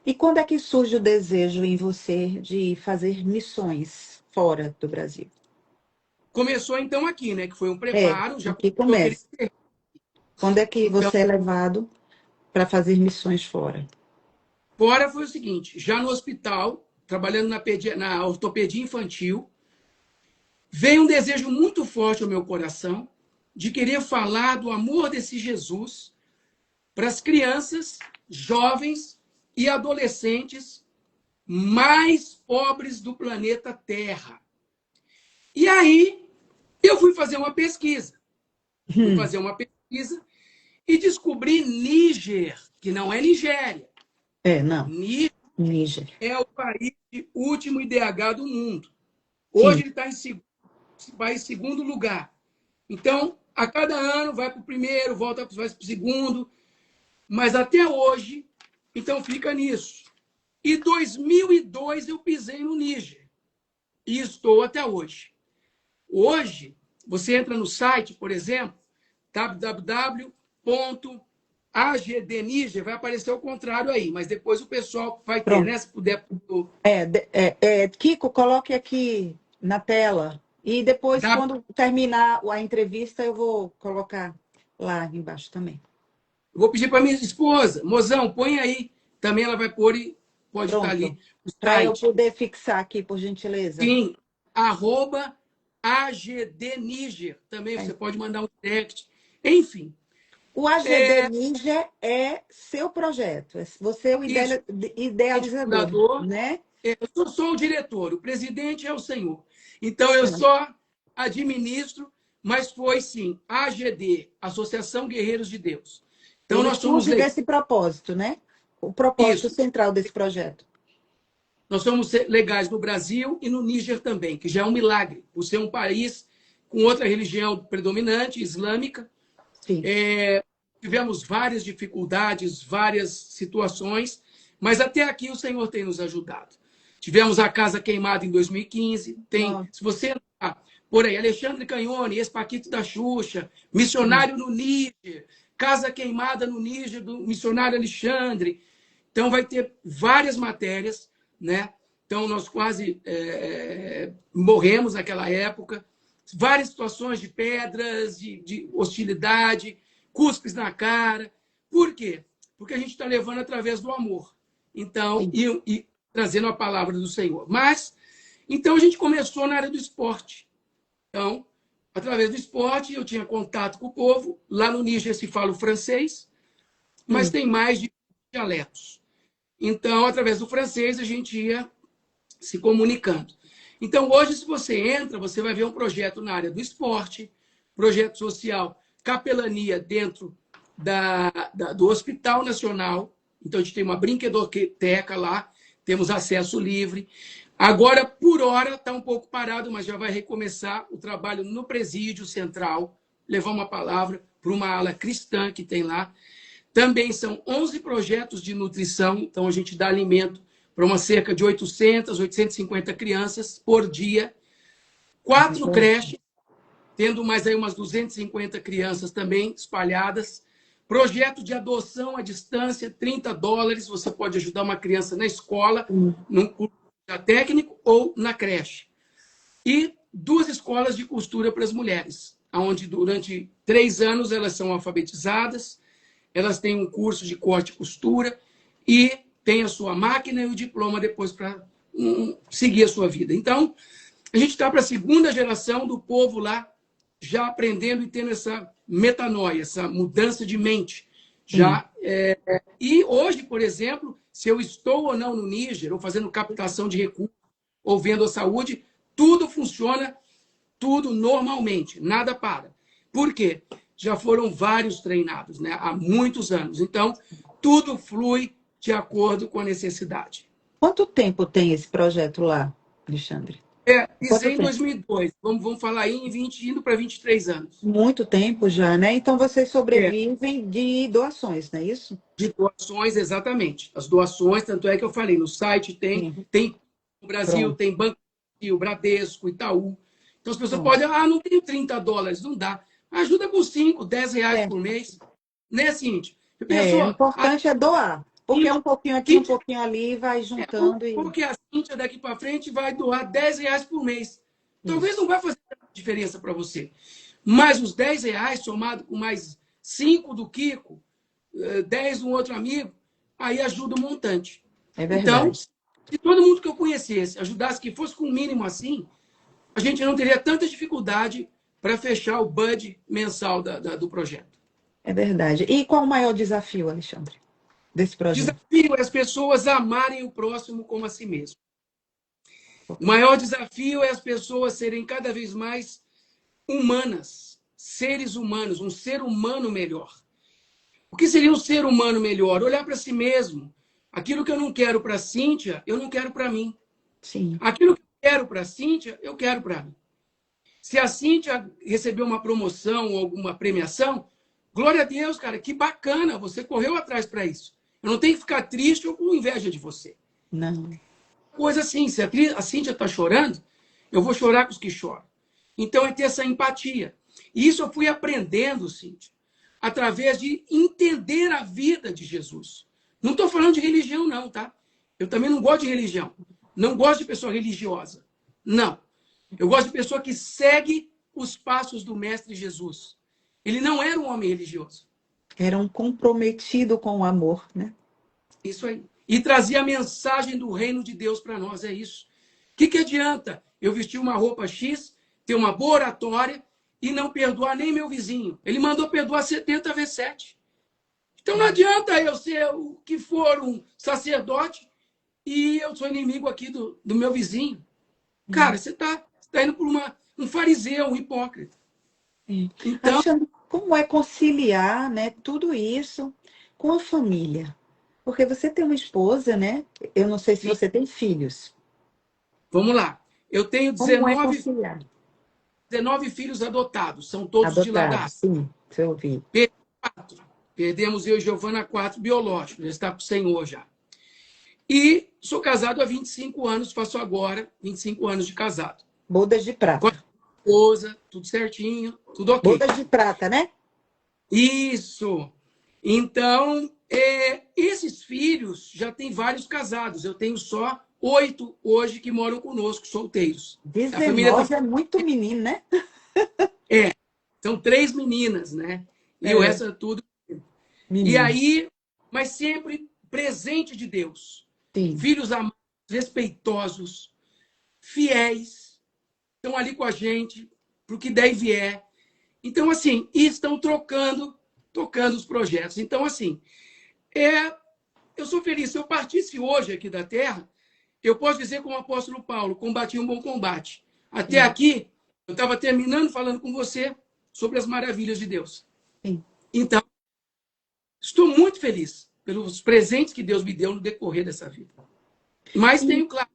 E quando é que surge o desejo em você de fazer missões fora do Brasil? Começou então aqui, né? Que foi um É, preparo, já aqui começou aquele. começa. Quando é que Então, você é levado para fazer missões fora? fora foi o seguinte: já no hospital, trabalhando na ortopedia infantil, veio um desejo muito forte ao meu coração de querer falar do amor desse Jesus para as crianças, jovens e adolescentes mais pobres do planeta Terra. E aí eu fui fazer uma pesquisa. Fui Hum, fazer uma pesquisa e descobri Níger, que não é Nigéria. não, Níger Níger. é o país de último IDH do mundo. Hoje Sim. ele está em segundo lugar. Então, a cada ano vai para o primeiro, volta para o segundo, mas até hoje, então fica nisso. E 2002 eu pisei no Níger e estou até hoje. Hoje, você entra no site, por exemplo, www.agdniger, vai aparecer o contrário aí, mas depois o pessoal vai ter, Pronto. né? Se puder. Kiko, coloque aqui na tela. E depois, W- quando terminar a entrevista, eu vou colocar lá embaixo também. Vou pedir para minha esposa, mozão, põe aí. Também ela vai pôr e pode estar Pronto. ali o Para eu site. poder fixar aqui, por gentileza. Sim, arroba agdniger. Também É. você pode mandar um direct. Enfim, O AGD é Ninja é seu projeto. Você é o isso. idealizador, Fundador, né? eu sou só o diretor, o presidente é o senhor. Então, eu só administro, mas foi sim, AGD, Associação Guerreiros de Deus. Então, Ele nós somos surge desse propósito, né? O propósito isso. central desse projeto. Nós somos legais no Brasil e no Níger também, que já é um milagre, por ser um país com outra religião predominante, islâmica. Sim. Tivemos várias dificuldades, várias situações, mas até aqui o Senhor tem nos ajudado. Tivemos a casa queimada em 2015. Nossa, Se você entrar por aí, Alexandre Canhone, ex-Paquito da Xuxa, sim. missionário no Níger, casa queimada no Níger do missionário Alexandre. Então, vai ter várias matérias, né? Então, nós quase morremos naquela época. Várias situações de pedras, de hostilidade, cuspes na cara. Por quê? Porque a gente está levando através do amor. Então, Sim. e trazendo a palavra do Senhor. Mas, então a gente começou na área do esporte. Então, através do esporte, eu tinha contato com o povo. Lá no Níger se fala o francês, mas Hum. tem mais de dialetos. Então, através do francês, a gente ia se comunicando. Então, hoje, se você entra, você vai ver um projeto na área do esporte, projeto social, capelania dentro do Hospital Nacional. Então, a gente tem uma brinquedoteca lá, temos acesso livre. Agora, por hora, está um pouco parado, mas já vai recomeçar o trabalho no presídio central, levar uma palavra para uma ala cristã que tem lá. Também são 11 projetos de nutrição, então a gente dá alimento para uma cerca de 800, 850 crianças por dia. 4 creches, tendo mais aí umas 250 crianças também espalhadas. Projeto de adoção à distância, $30. Você pode ajudar uma criança na escola, num curso técnico ou na creche. E 2 escolas de costura para as mulheres, onde durante 3 anos elas são alfabetizadas, elas têm um curso de corte e costura e têm a sua máquina e o diploma depois para seguir a sua vida. Então, a gente está para a segunda geração do povo lá já aprendendo e tendo essa metanoia, essa mudança de mente. Sim. E hoje, por exemplo, se eu estou ou não no Níger, ou fazendo captação de recursos, ou vendo a saúde, tudo funciona, tudo normalmente, nada para. Por quê? Já foram vários treinados, né? Há muitos anos. Então, tudo flui de acordo com a necessidade. Quanto tempo tem esse projeto lá, Alexandre? Quanto Pisei em tempo? 2002. Vamos falar aí em 20, indo para 23 anos. Muito tempo já, né? Então vocês É, sobrevivem de doações, não é isso? de doações, exatamente. As doações, tanto é que eu falei, no site tem Sim. tem no Brasil, Pronto. tem Banco do Brasil, Bradesco, Itaú. Então as pessoas Bom, podem, não tenho US$ 30, não dá. Ajuda com 5, R$ 10 é, por mês. Né, Cintia? Você o pensou? A importante é doar, porque é um pouquinho aqui, um Cintia, pouquinho ali, vai juntando e porque a Cintia daqui para frente vai doar R$ 10 por mês. Talvez isso. não vai fazer diferença para você. Mas os R$ 10 somado com mais 5 do Kiko, 10 de um outro amigo, aí ajuda o montante. É Então, verdade. se todo mundo que eu conhecesse ajudasse, que fosse com o mínimo assim, a gente não teria tanta dificuldade para fechar o budget mensal do projeto. É verdade. E qual o maior desafio, Alexandre, desse projeto? Desafio é as pessoas amarem o próximo como a si mesmo. O maior desafio é as pessoas serem cada vez mais humanas, seres humanos, um ser humano melhor. O que seria um ser humano melhor? Olhar para si mesmo. Aquilo que eu não quero para a Cíntia, eu não quero para mim. Sim, Aquilo que eu quero para a Cíntia, eu quero para mim. Se a Cíntia recebeu uma promoção ou alguma premiação, glória a Deus, cara, que bacana, você correu atrás para isso. Eu não tenho que ficar triste ou com inveja de você. não. Coisa assim, se a Cíntia está chorando, eu vou chorar com os que choram. Então é ter essa empatia. E isso eu fui aprendendo, Cíntia, através de entender a vida de Jesus. Não estou falando de religião, não, tá? Eu também não gosto de religião. Não gosto de pessoa religiosa. Não. Eu gosto de pessoa que segue os passos do Mestre Jesus. Ele não era um homem religioso. Era um comprometido com o amor, né? Isso aí. E trazia a mensagem do reino de Deus para nós, é isso. O que adianta eu vestir uma roupa X, ter uma boa oratória e não perdoar nem meu vizinho? Ele mandou perdoar 70 vezes 7. Então não adianta eu ser o que for um sacerdote e eu sou inimigo aqui do meu vizinho. Cara, Hum, você tá indo por um fariseu, um hipócrita. sim. Então, Alexandre, como é conciliar, né, tudo isso com a família? Porque você tem uma esposa, né? Eu não sei se sim, você tem filhos. vamos lá. Eu tenho Como é 19, conciliar? 19 filhos adotados, são todos de lá da Adotado, África. sim, se eu ouvi. Quatro. Perdemos eu e Giovana 4 biológicos, já está com o Senhor já. E sou casado há 25 anos, faço agora 25 anos de casado. Bodas de Com a prata. esposa, tudo certinho, tudo ok. Bodas de prata, né? Isso. Então, esses filhos já têm vários casados. Eu tenho só 8 hoje que moram conosco, solteiros. A família tá 19 é muito menino, né? é, são 3 meninas, né? E o É, resto é tudo. E menino. aí, mas sempre presente de Deus. Sim. Filhos amados, respeitosos, fiéis, estão ali com a gente, para o que der e vier. Então, assim, e estão tocando os projetos. Então, assim, eu sou feliz. Se eu partisse hoje aqui da Terra, eu posso dizer como o apóstolo Paulo, combati um bom combate. Até Sim. aqui, eu estava terminando falando com você sobre as maravilhas de Deus. Sim. Então, estou muito feliz pelos presentes que Deus me deu no decorrer dessa vida. Mas E, tenho, claro,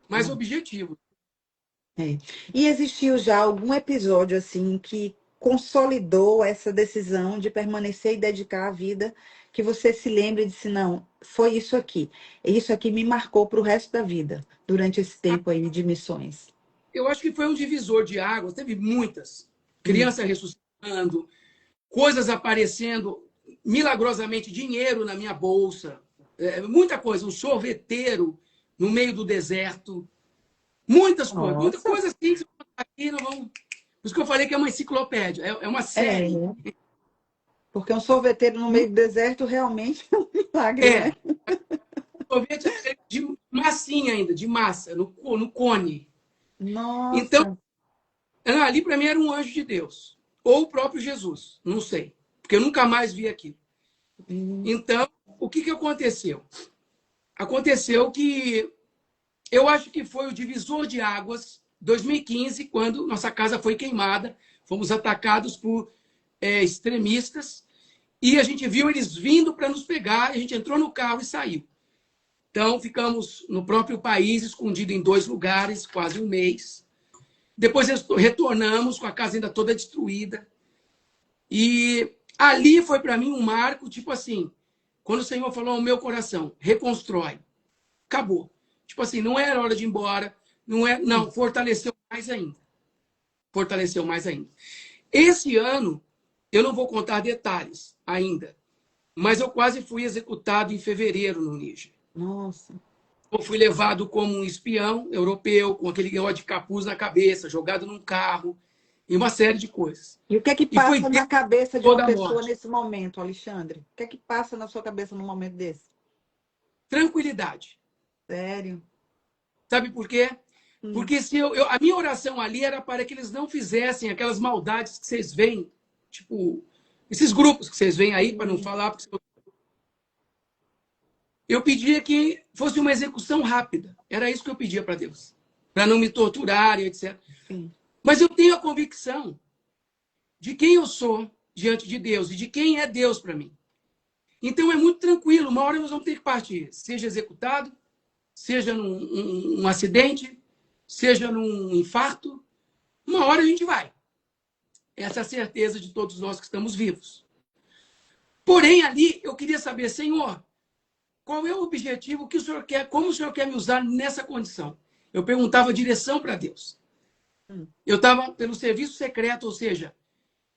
mais ah, objetivo. é. E existiu já algum episódio assim que consolidou essa decisão de permanecer e dedicar a vida, que você se lembre e disse, não, foi isso aqui. Isso aqui me marcou para o resto da vida, durante esse tempo aí de missões. Eu acho que foi um divisor de águas, teve muitas. Hum. Criança ressuscitando, coisas aparecendo, milagrosamente, dinheiro na minha bolsa, muita coisa, um sorveteiro no meio do deserto, muita Nossa, coisa assim. Se eu contar aqui, não vamos... Por isso que eu falei que é uma enciclopédia, é uma série. é, porque um sorveteiro no meio do deserto realmente é um milagre, É, né? sorvete de massinha ainda, de massa, no cone. Então, Nossa. ali para mim era um anjo de Deus. Ou o próprio Jesus, não sei. Porque eu nunca mais vi aquilo. Hum. Então, o que aconteceu? Aconteceu que eu acho que foi o divisor de águas, 2015, quando nossa casa foi queimada, fomos atacados por extremistas, e a gente viu eles vindo para nos pegar, a gente entrou no carro e saiu. Então, ficamos no próprio país, escondido em 2 lugares, quase um mês. Depois retornamos com a casa ainda toda destruída. E ali foi para mim um marco, tipo assim, quando o Senhor falou ao meu coração, reconstrói. Acabou. Tipo assim, não era hora de ir embora, não, fortaleceu mais ainda. fortaleceu mais ainda. Esse ano, eu não vou contar detalhes ainda, mas eu quase fui executado em fevereiro no Níger. Nossa. Eu fui levado como um espião europeu, com aquele negócio de capuz na cabeça, jogado num carro, e uma série de coisas. E o que é que E foi passa na cabeça de uma toda a pessoa morte. nesse momento, Alexandre? O que é que passa na sua cabeça num momento desse? Tranquilidade. Sério? Sabe por quê? Hum. Porque se a minha oração ali era para que eles não fizessem aquelas maldades que vocês veem, tipo, esses grupos que vocês veem aí, para não falar, porque eu pedia que fosse uma execução rápida. Era isso que eu pedia para Deus. Para não me torturarem, etc. Sim. Mas eu tenho a convicção de quem eu sou diante de Deus e de quem é Deus para mim. Então é muito tranquilo. Uma hora nós vamos ter que partir. Seja executado, seja num acidente, seja num infarto. Uma hora a gente vai. Essa é a certeza de todos nós que estamos vivos. Porém, ali eu queria saber, Senhor, qual é o objetivo que o Senhor quer, como o Senhor quer me usar nessa condição? Eu perguntava a direção para Deus. Eu estava pelo serviço secreto, ou seja,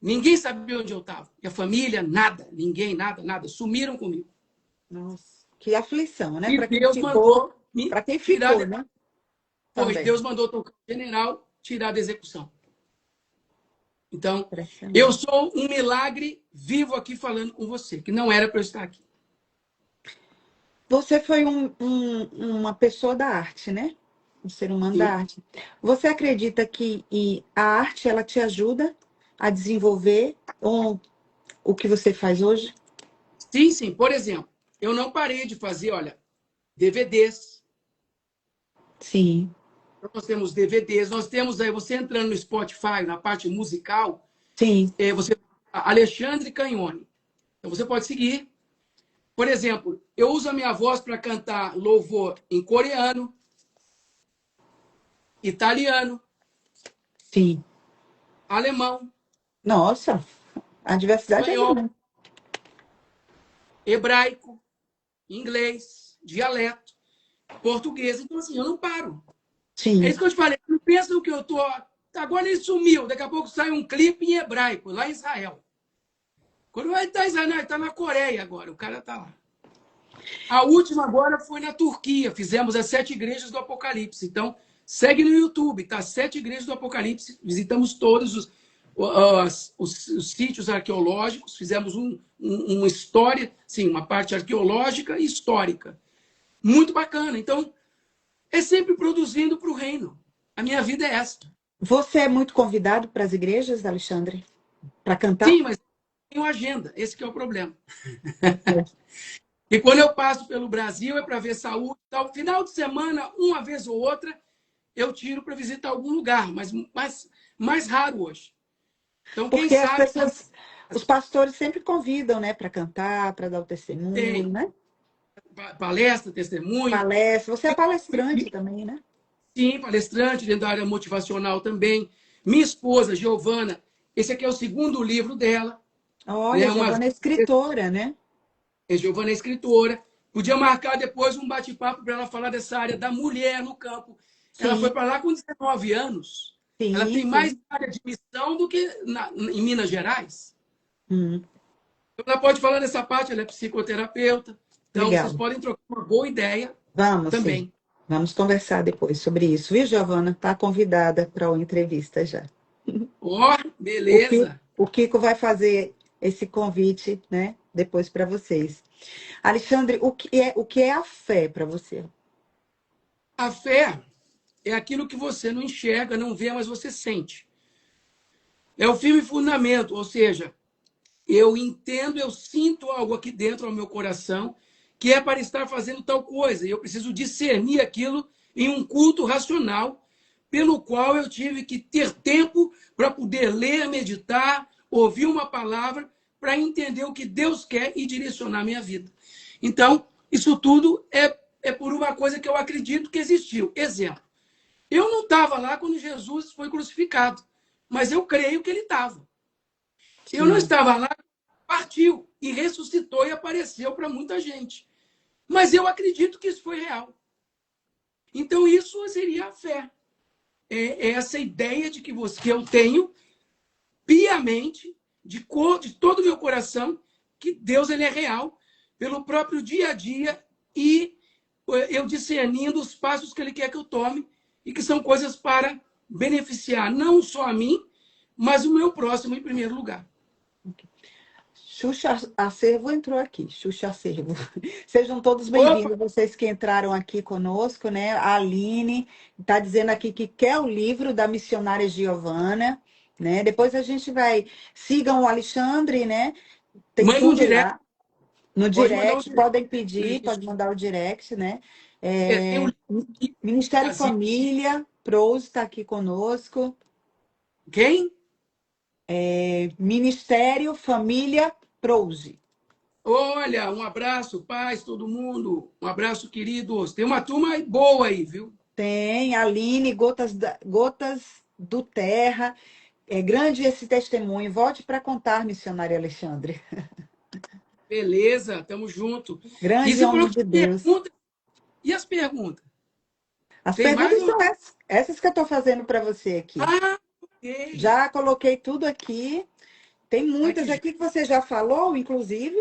ninguém sabia onde eu estava. Minha família, nada. Ninguém, nada, nada. Sumiram comigo. Nossa, que aflição, né? E Deus mandou me Para quem tirar. ficou, né? Foi, Também. Deus mandou o general tirar da execução. Então, eu Impressionante. sou um milagre vivo aqui falando com você, que não era para eu estar aqui. Você foi uma pessoa da arte, né? Um ser humano da Sim, arte. Você acredita que a arte ela te ajuda a desenvolver o que você faz hoje? sim, sim. Por exemplo, eu não parei de fazer, olha, DVDs. Sim, Nós temos DVDs, nós temos aí, você entrando no Spotify, na parte musical, sim, você Alexandre Canhone. Então você pode seguir. Por exemplo, eu uso a minha voz para cantar louvor em coreano, italiano, sim. alemão, Nossa, a diversidade é espanhol, grande. hebraico, inglês, dialeto, português. Então, assim, eu não paro. É Sim. isso que eu te falei. Não pensa que eu tô. Agora ele sumiu. Daqui a pouco sai um clipe em hebraico, lá em Israel. Quando vai estar em Israel, ele está na Coreia agora. O cara está lá. A última agora foi na Turquia. Fizemos as 7 igrejas do Apocalipse. Então, segue no YouTube, tá? 7 igrejas do Apocalipse. Visitamos todos os sítios arqueológicos. Fizemos uma história, sim, uma parte arqueológica e histórica. Muito bacana. Então, é sempre produzindo para o reino. A minha vida é essa. Você é muito convidado para as igrejas, Alexandre? Para cantar? Sim, mas tenho agenda. Esse que é o problema. E quando eu passo pelo Brasil é para ver saúde e tal. Final de semana, uma vez ou outra, eu tiro para visitar algum lugar, mas mais raro hoje. Então, quem Porque as sabe pessoas, os pastores sempre convidam, né, para cantar, para dar o testemunho, tem né? palestra, testemunho. Palestra. Você é palestrante também, né? Sim, palestrante dentro da área motivacional também. Minha esposa, Giovana, esse aqui é o segundo livro dela. Olha, Né? Uma Giovana é escritora, né? Giovana é escritora. Podia marcar depois um bate-papo para ela falar dessa área da mulher no campo. Ela Sim, foi para lá com 19 anos. Ela sim, tem mais sim. área de missão do que em Minas Gerais. Hum, Então, ela pode falar dessa parte, ela é psicoterapeuta. Então, vocês legal. podem trocar uma boa ideia Vamos, sim. também. Vamos conversar depois sobre isso. Viu, Giovana? Está convidada para uma entrevista já. Ó, beleza. O Kiko vai fazer esse convite, né, depois para vocês. Alexandre, o que é a fé para você? A fé é aquilo que você não enxerga, não vê, mas você sente. É o firme fundamento, ou seja, eu entendo, eu sinto algo aqui dentro ao meu coração que é para estar fazendo tal coisa. E eu preciso discernir aquilo em um culto racional, pelo qual eu tive que ter tempo para poder ler, meditar, ouvir uma palavra, para entender o que Deus quer e direcionar a minha vida. Então, isso tudo é por uma coisa que eu acredito que existiu. Exemplo, eu não estava lá quando Jesus foi crucificado, mas eu creio que ele estava. Eu não Sim. estava lá, partiu e ressuscitou e apareceu para muita gente. Mas eu acredito que isso foi real. Então, isso seria a fé. é essa ideia de que eu tenho piamente, de todo o meu coração, que Deus ele é real, pelo próprio dia a dia e eu discernindo os passos que ele quer que eu tome e que são coisas para beneficiar não só a mim, mas o meu próximo em primeiro lugar. Xuxa Acervo entrou aqui, Xuxa Acervo. Sejam todos Opa, bem-vindos, vocês que entraram aqui conosco, né? A Aline está dizendo aqui que quer o livro da missionária Giovana, né? Depois a gente vai, sigam o Alexandre, né? Tem manda um tudo direct, lá no pode mandar um direct, direct. podem pedir, pode Isso. mandar o direct, né? Tem um Ministério Brasil. Família, Prose está aqui conosco. Quem? Ministério Família Prose. Olha, um abraço, paz, todo mundo. Um abraço, queridos. Tem uma turma boa aí, viu? Tem, Aline, Gotas do Terra. É grande esse testemunho. Volte para contar, missionário Alexandre. Beleza, tamo junto. E Grande você falou homem que de tinha Deus. pergunta. E as perguntas? As Tem mais perguntas ou... são essas que eu estou fazendo para você aqui. Ah, ok. Já coloquei tudo aqui. Tem Ai, muitas que... aqui que você já falou, inclusive.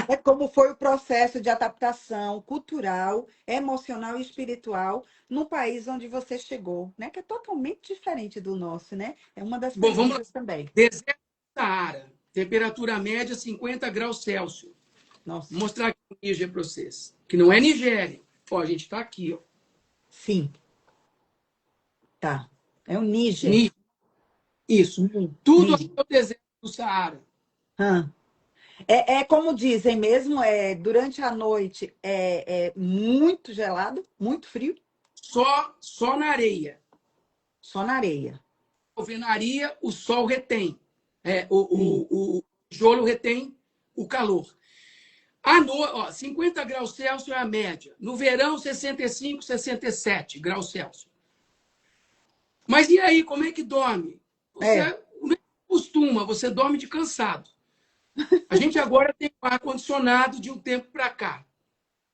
É como foi o processo de adaptação cultural, emocional e espiritual no país onde você chegou, né? Que é totalmente diferente do nosso, né? É uma das Bom, vamos lá. perguntas também. Deserto do Saara. Temperatura média 50 graus Celsius. Vou Nossa, mostrar aqui o Níger para vocês. Que não é Nigéria. Ó, a gente está aqui, ó. sim, tá. É o Níger. Níger. Isso. Tudo aqui Níger. é o deserto do Saara. Hã. É como dizem mesmo, durante a noite é muito gelado, muito frio, Só na areia. só na areia. Alvenaria, o sol retém. Sim. O tijolo retém o calor. Ó, 50 graus Celsius é a média. No verão, 65, 67 graus Celsius. Mas e aí, como é que dorme? É, Como é que costuma? Você dorme de cansado. A gente agora tem ar-condicionado de um tempo para cá.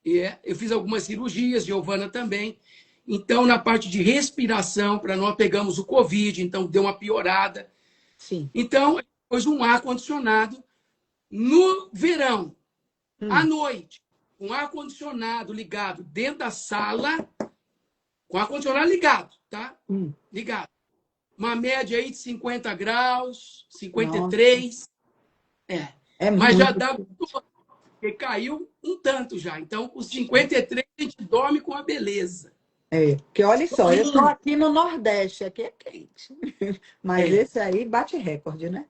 Eu fiz algumas cirurgias, Giovana também. Então, na parte de respiração, para nós pegamos o Covid, então deu uma piorada. sim. Então, pôs um ar-condicionado no verão, à Hum, noite, com ar-condicionado ligado dentro da sala, com ar-condicionado ligado, tá? hum. Ligado. Uma média aí de 50 graus, Nossa, 53. É. é Mas já muito. dá, porque caiu um tanto já. Então, com 53, a gente dorme com a beleza. Porque olha só, eu estou aqui no Nordeste, aqui é quente. Mas É. esse aí bate recorde, né?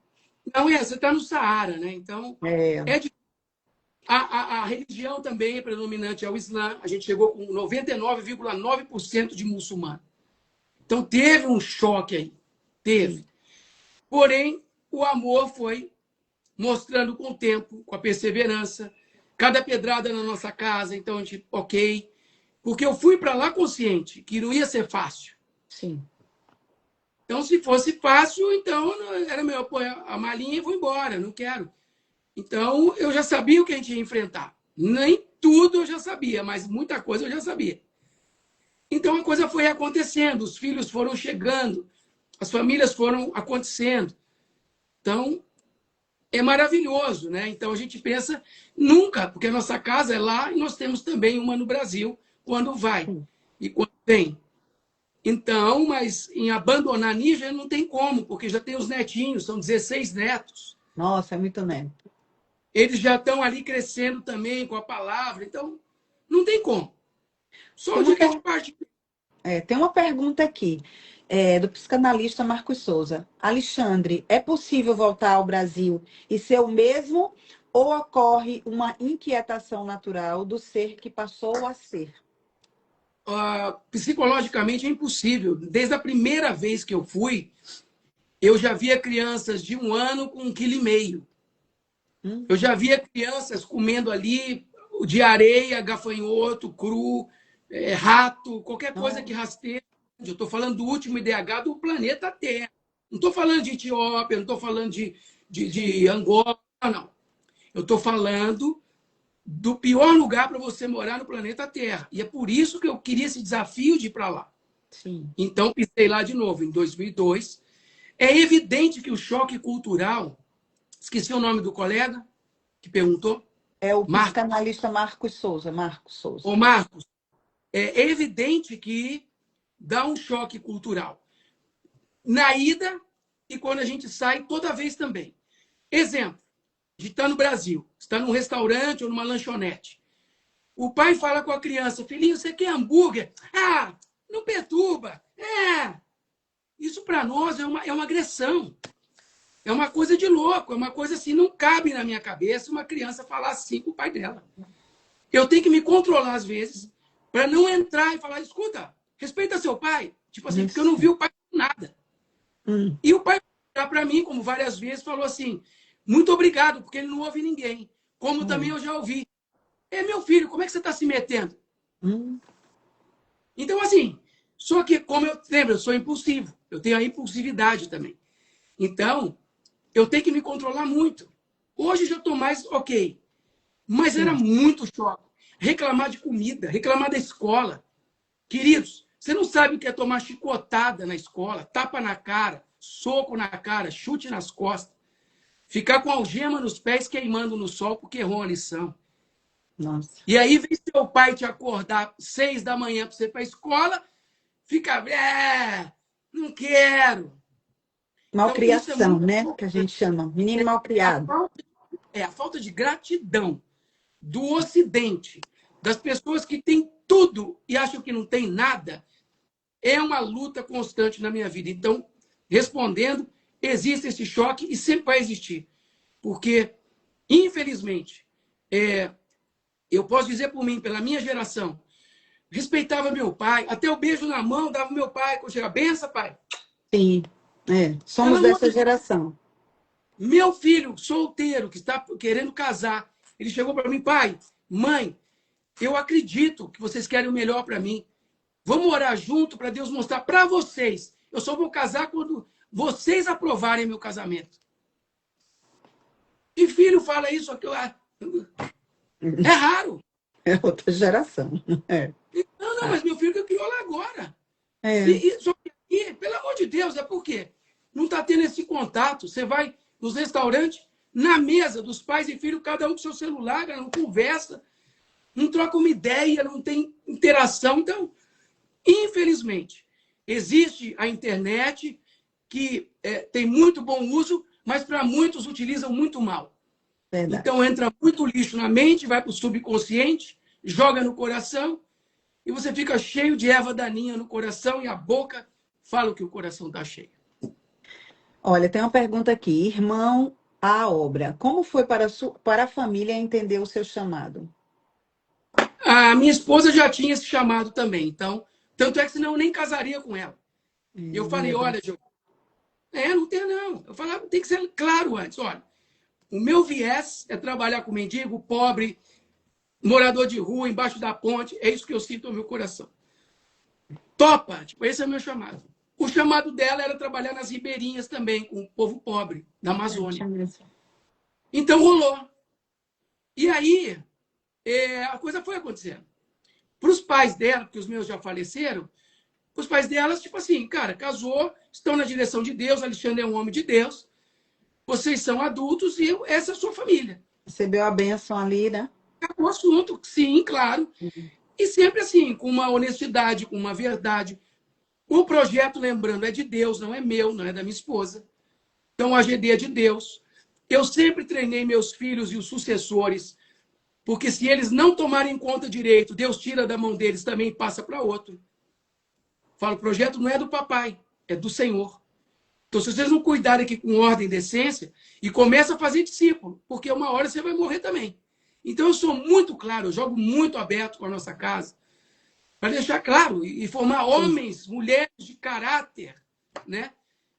Não, você está no Saara, né? Então, É, é de... a religião também é predominante ao Islã. A gente chegou com 99,9% de muçulmano. Então, teve um choque aí. sim. Teve. Porém, o amor foi mostrando com o tempo, com a perseverança. Cada pedrada na nossa casa, então a gente, ok. Porque eu fui para lá consciente que não ia ser fácil. Sim. Então, se fosse fácil, então era melhor pôr a malinha e vou embora, não quero. Então, eu já sabia o que a gente ia enfrentar. Nem tudo eu já sabia, mas muita coisa eu já sabia. Então, a coisa foi acontecendo, os filhos foram chegando, as famílias foram acontecendo. Então, é maravilhoso, né? Então, a gente pensa nunca, porque a nossa casa é lá e nós temos também uma no Brasil, quando vai e quando vem. Então, mas em abandonar Níger não tem como, porque já tem os netinhos, são 16 netos. Nossa, é muito neto. Eles já estão ali crescendo também com a palavra, então não tem como. Só Tem o uma, dia que a gente per- parte. tem uma pergunta aqui, do psicanalista Marcos Souza. Alexandre, é possível voltar ao Brasil e ser o mesmo ou ocorre uma inquietação natural do ser que passou a ser? Psicologicamente é impossível. Desde a primeira vez que eu fui, eu já via crianças de 1 ano com 1,5 kg. Hum? Eu já via crianças comendo ali de areia, gafanhoto, cru, rato, qualquer coisa que Não. rasteja. Eu estou falando do último IDH do planeta Terra. Não estou falando de Etiópia, não estou falando de Angola, não. Eu estou falando do pior lugar para você morar no planeta Terra. E é por isso que eu queria esse desafio de ir para lá. Sim. Então, pisei lá de novo, em 2002. É evidente que o choque cultural... Esqueci o nome do colega que perguntou. É o Marcos. psicanalista Marcos Souza. Marcos Ô, Souza. Marcos, é evidente que dá um choque cultural. Na ida e quando a gente sai, toda vez também. Exemplo, a gente está no Brasil, está num restaurante ou numa lanchonete. O pai fala com a criança, filhinho, você quer hambúrguer? Ah, não perturba. Isso para nós é uma agressão. É uma coisa de louco, é uma coisa assim, não cabe na minha cabeça uma criança falar assim com o pai dela. Eu tenho que me controlar às vezes para não entrar e falar, escuta, respeita seu pai. Tipo assim, porque eu não Isso. vi o pai com nada. Hum, E o pai, para mim, como várias vezes, falou assim, muito obrigado, porque ele não ouve ninguém. Como também é. eu já ouvi. Meu filho, como é que você está se metendo? Hum, Então, assim, só que, como eu lembro, eu sou impulsivo. Eu tenho a impulsividade também. Então, eu tenho que me controlar muito. Hoje já estou mais ok. Mas era sim. muito choque. Reclamar de comida, reclamar da escola. Queridos, você não sabe o que é tomar chicotada na escola, tapa na cara, soco na cara, chute nas costas, ficar com algema nos pés queimando no sol porque errou a lição. Nossa. E aí vem seu pai te acordar 6 da manhã para você ir para a escola, fica, não quero. Então, isso é Malcriação, muito né? Que a gente chama. Menino a malcriado. falta, a falta de gratidão do Ocidente, das pessoas que têm tudo e acham que não tem nada, é uma luta constante na minha vida. Então, respondendo, existe esse choque e sempre vai existir. Porque, infelizmente, eu posso dizer por mim, pela minha geração, respeitava meu pai, até o beijo na mão dava meu pai, quando chega, benção, pai. Sim. Pelo Somos amor dessa de Deus, geração. meu filho solteiro, que está querendo casar, ele chegou para mim, pai, mãe, eu acredito que vocês querem o melhor para mim. Vamos orar junto para Deus mostrar para vocês. Eu só vou casar quando vocês aprovarem meu casamento. Que filho fala isso? É raro. É outra geração. É. Não, não, Ah, mas meu filho que criou lá agora. é. Só que aqui, pelo amor de Deus, é por quê? Não está tendo esse contato. Você vai nos restaurantes, na mesa dos pais e filhos, cada um com seu celular, não conversa, não troca uma ideia, não tem interação. Então, infelizmente, existe a internet que tem muito bom uso, mas para muitos utilizam muito mal. Então Verdade. entra muito lixo na mente, vai para o subconsciente, joga no coração e você fica cheio de erva daninha no coração e a boca fala o que o coração está cheio. Olha, tem uma pergunta aqui. Irmão à obra. Como foi para a família entender o seu chamado? A minha esposa já tinha esse chamado também, então, tanto é que senão eu nem casaria com ela. Eu Não falei, é bem. olha, Gil, não tem não. Eu falava, tem que ser claro antes, olha, o meu viés é trabalhar com mendigo, pobre, morador de rua, embaixo da ponte, é isso que eu sinto no meu coração. Topa, tipo, esse é o meu chamado. O chamado dela era trabalhar nas ribeirinhas também, com o povo pobre da Amazônia. Então rolou. E aí, a coisa foi acontecendo. Para os pais dela, porque os meus já faleceram, os pais delas, tipo assim, cara, casou, estão na direção de Deus, Alexandre é um homem de Deus, vocês são adultos e essa é a sua família. Recebeu a bênção ali, né? Acabou o assunto, sim, claro. E sempre assim, com uma honestidade, com uma verdade. O projeto, lembrando, é de Deus, não é meu, não é da minha esposa. Então, a GD é de Deus. Eu sempre treinei meus filhos e os sucessores, porque se eles não tomarem conta direito, Deus tira da mão deles também e passa para outro. Falo, o projeto não é do papai, é do Senhor. Então, se vocês não cuidarem aqui com ordem e decência, e começa a fazer discípulo, porque uma hora você vai morrer também. Então, eu sou muito claro, eu jogo muito aberto com a nossa casa, para deixar claro e formar Sim, homens, mulheres de caráter, né?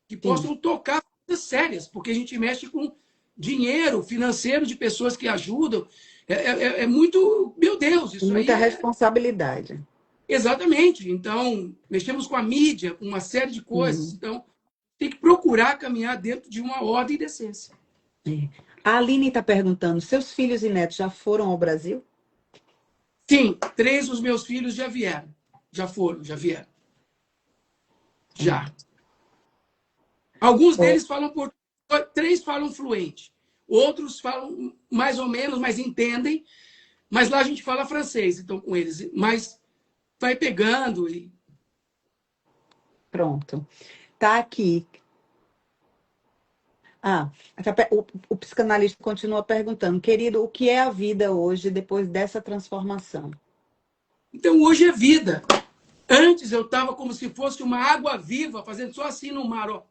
Que sim. possam tocar coisas sérias, porque a gente mexe com dinheiro financeiro de pessoas que ajudam. É muito. Meu Deus, Com isso aí muita é. responsabilidade. Exatamente. Então, mexemos com a mídia, com uma série de coisas. Uhum. Então, tem que procurar caminhar dentro de uma ordem e decência. É. A Aline está perguntando: seus filhos e netos já foram ao Brasil? Sim, 3 dos meus filhos já vieram. Já foram, já vieram. já. Alguns É, deles falam português, 3 falam fluente. Outros falam mais ou menos, mas entendem. Mas lá a gente fala francês, então, com eles. Mas vai pegando e... pronto. Tá aqui. Ah, o psicanalista continua perguntando, querido, o que é a vida hoje depois dessa transformação? Então, hoje é vida. Antes eu estava como se fosse uma água viva, fazendo só assim no mar, ó.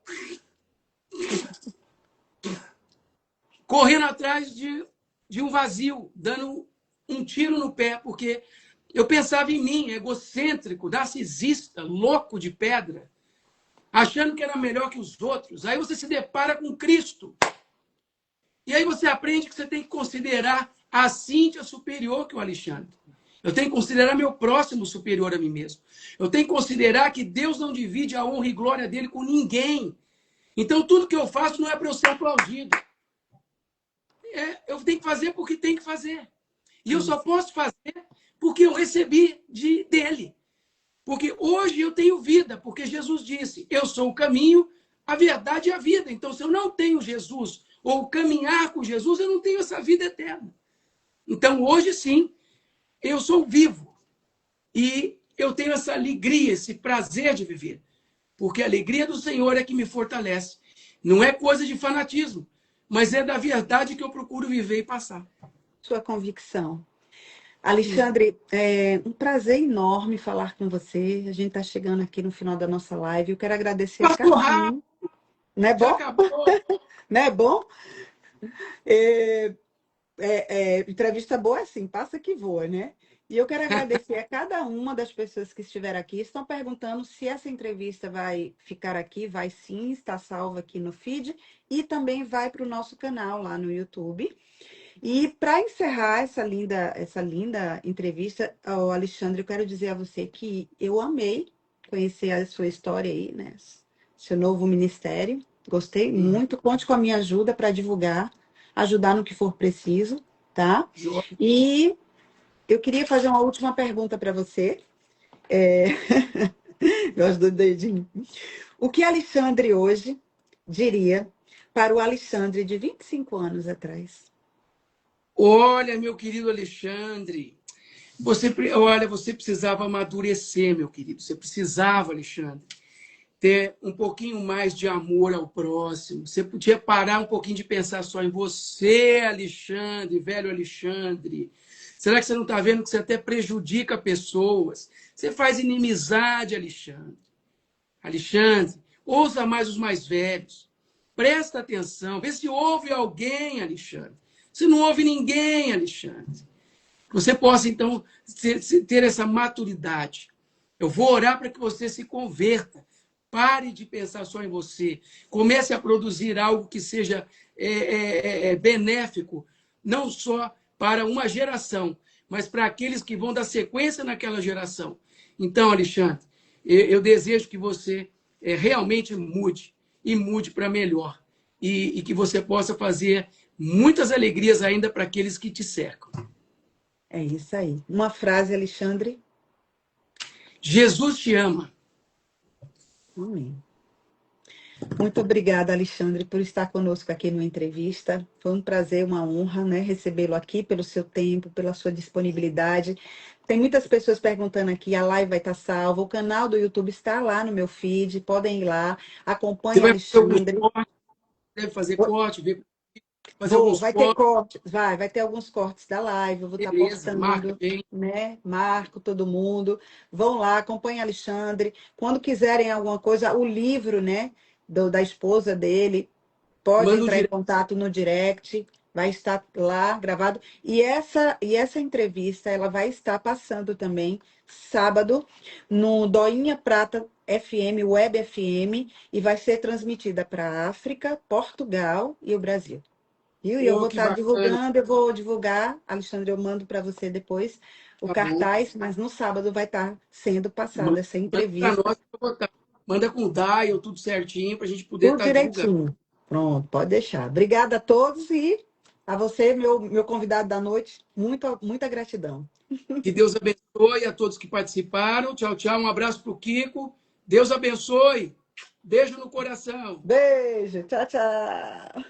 Correndo atrás de um vazio, dando um tiro no pé, porque eu pensava em mim, egocêntrico, narcisista, louco de pedra, achando que era melhor que os outros. Aí você se depara com Cristo. E aí você aprende que você tem que considerar a Cíntia superior que o Alexandre. Eu tenho que considerar meu próximo superior a mim mesmo. Eu tenho que considerar que Deus não divide a honra e glória dele com ninguém. Então, tudo que eu faço não é para eu ser aplaudido. Eu tenho que fazer porque tenho que fazer. E eu só posso fazer porque eu recebi dele. Porque hoje eu tenho vida, porque Jesus disse, eu sou o caminho, a verdade e a vida. Então, se eu não tenho Jesus, ou caminhar com Jesus, eu não tenho essa vida eterna. Então, hoje sim, eu sou vivo. E eu tenho essa alegria, esse prazer de viver. Porque a alegria do Senhor é que me fortalece. Não é coisa de fanatismo, mas é da verdade que eu procuro viver e passar. Sua convicção. Alexandre, é um prazer enorme falar com você. A gente está chegando aqui no final da nossa live. Eu quero agradecer a Passou cada rápido, um. Não é já bom? acabou. Não é bom? É, entrevista boa é assim, passa que voa, né? E eu quero agradecer a cada uma das pessoas que estiveram aqui. Estão perguntando se essa entrevista vai ficar aqui. Vai sim, está salva aqui no feed. E também vai para o nosso canal lá no YouTube. E para encerrar essa linda entrevista, ao Alexandre, eu quero dizer a você que eu amei conhecer a sua história aí, né? Seu novo ministério. Gostei muito. Conte com a minha ajuda para divulgar, ajudar no que for preciso, tá? E eu queria fazer uma última pergunta para você. Gosto do dedinho. O que Alexandre hoje diria para o Alexandre de 25 anos atrás? Olha, meu querido Alexandre, você precisava amadurecer, meu querido. Você precisava, Alexandre, ter um pouquinho mais de amor ao próximo. Você podia parar um pouquinho de pensar só em você, Alexandre, velho Alexandre. Será que você não está vendo que você até prejudica pessoas? Você faz inimizade, Alexandre. Alexandre, ouça mais os mais velhos. Presta atenção, vê se ouve alguém, Alexandre. Se não ouve ninguém, Alexandre. Você possa, então, ter essa maturidade. Eu vou orar para que você se converta. Pare de pensar só em você. Comece a produzir algo que seja benéfico, não só para uma geração, mas para aqueles que vão dar sequência naquela geração. Então, Alexandre, eu desejo que você realmente mude, e mude para melhor. E que você possa fazer muitas alegrias ainda para aqueles que te cercam. É isso aí. Uma frase, Alexandre. Jesus te ama. Amém. Muito obrigada, Alexandre, por estar conosco aqui no entrevista. Foi um prazer, uma honra, né, recebê-lo aqui pelo seu tempo, pela sua disponibilidade. Tem muitas pessoas perguntando aqui, a live vai estar salva, o canal do YouTube está lá no meu feed, podem ir lá, Você acompanhem vai fazer alguns Alexandre. cortes, deve fazer corte, fazer Vou, alguns vai ter cortes, cortes, vai ter alguns cortes da live, eu vou estar beleza, marca postando, bem. né? Marco todo mundo. Vão lá, acompanhem Alexandre. Quando quiserem alguma coisa, o livro, né, da esposa dele, pode Manda um entrar em direct. contato no direct, vai estar lá gravado. E essa entrevista, ela vai estar passando também sábado no Doinha Prata FM, Web FM, e vai ser transmitida para a África, Portugal e o Brasil. Viu? E eu Oh, vou que estar bacana. divulgando, eu vou divulgar, Alexandre, eu mando para você depois o Tá bom. cartaz, mas no sábado vai estar sendo passada essa Manda para entrevista, nós, eu vou botar. Manda com o dial, tudo certinho, para a gente poder tudo estar divulgando. direitinho. Pronto, pode deixar. Obrigada a todos e a você, meu convidado da noite, muita gratidão. Que Deus abençoe a todos que participaram. Tchau, tchau. Um abraço para o Kiko. Deus abençoe. Beijo no coração. Beijo, tchau, tchau.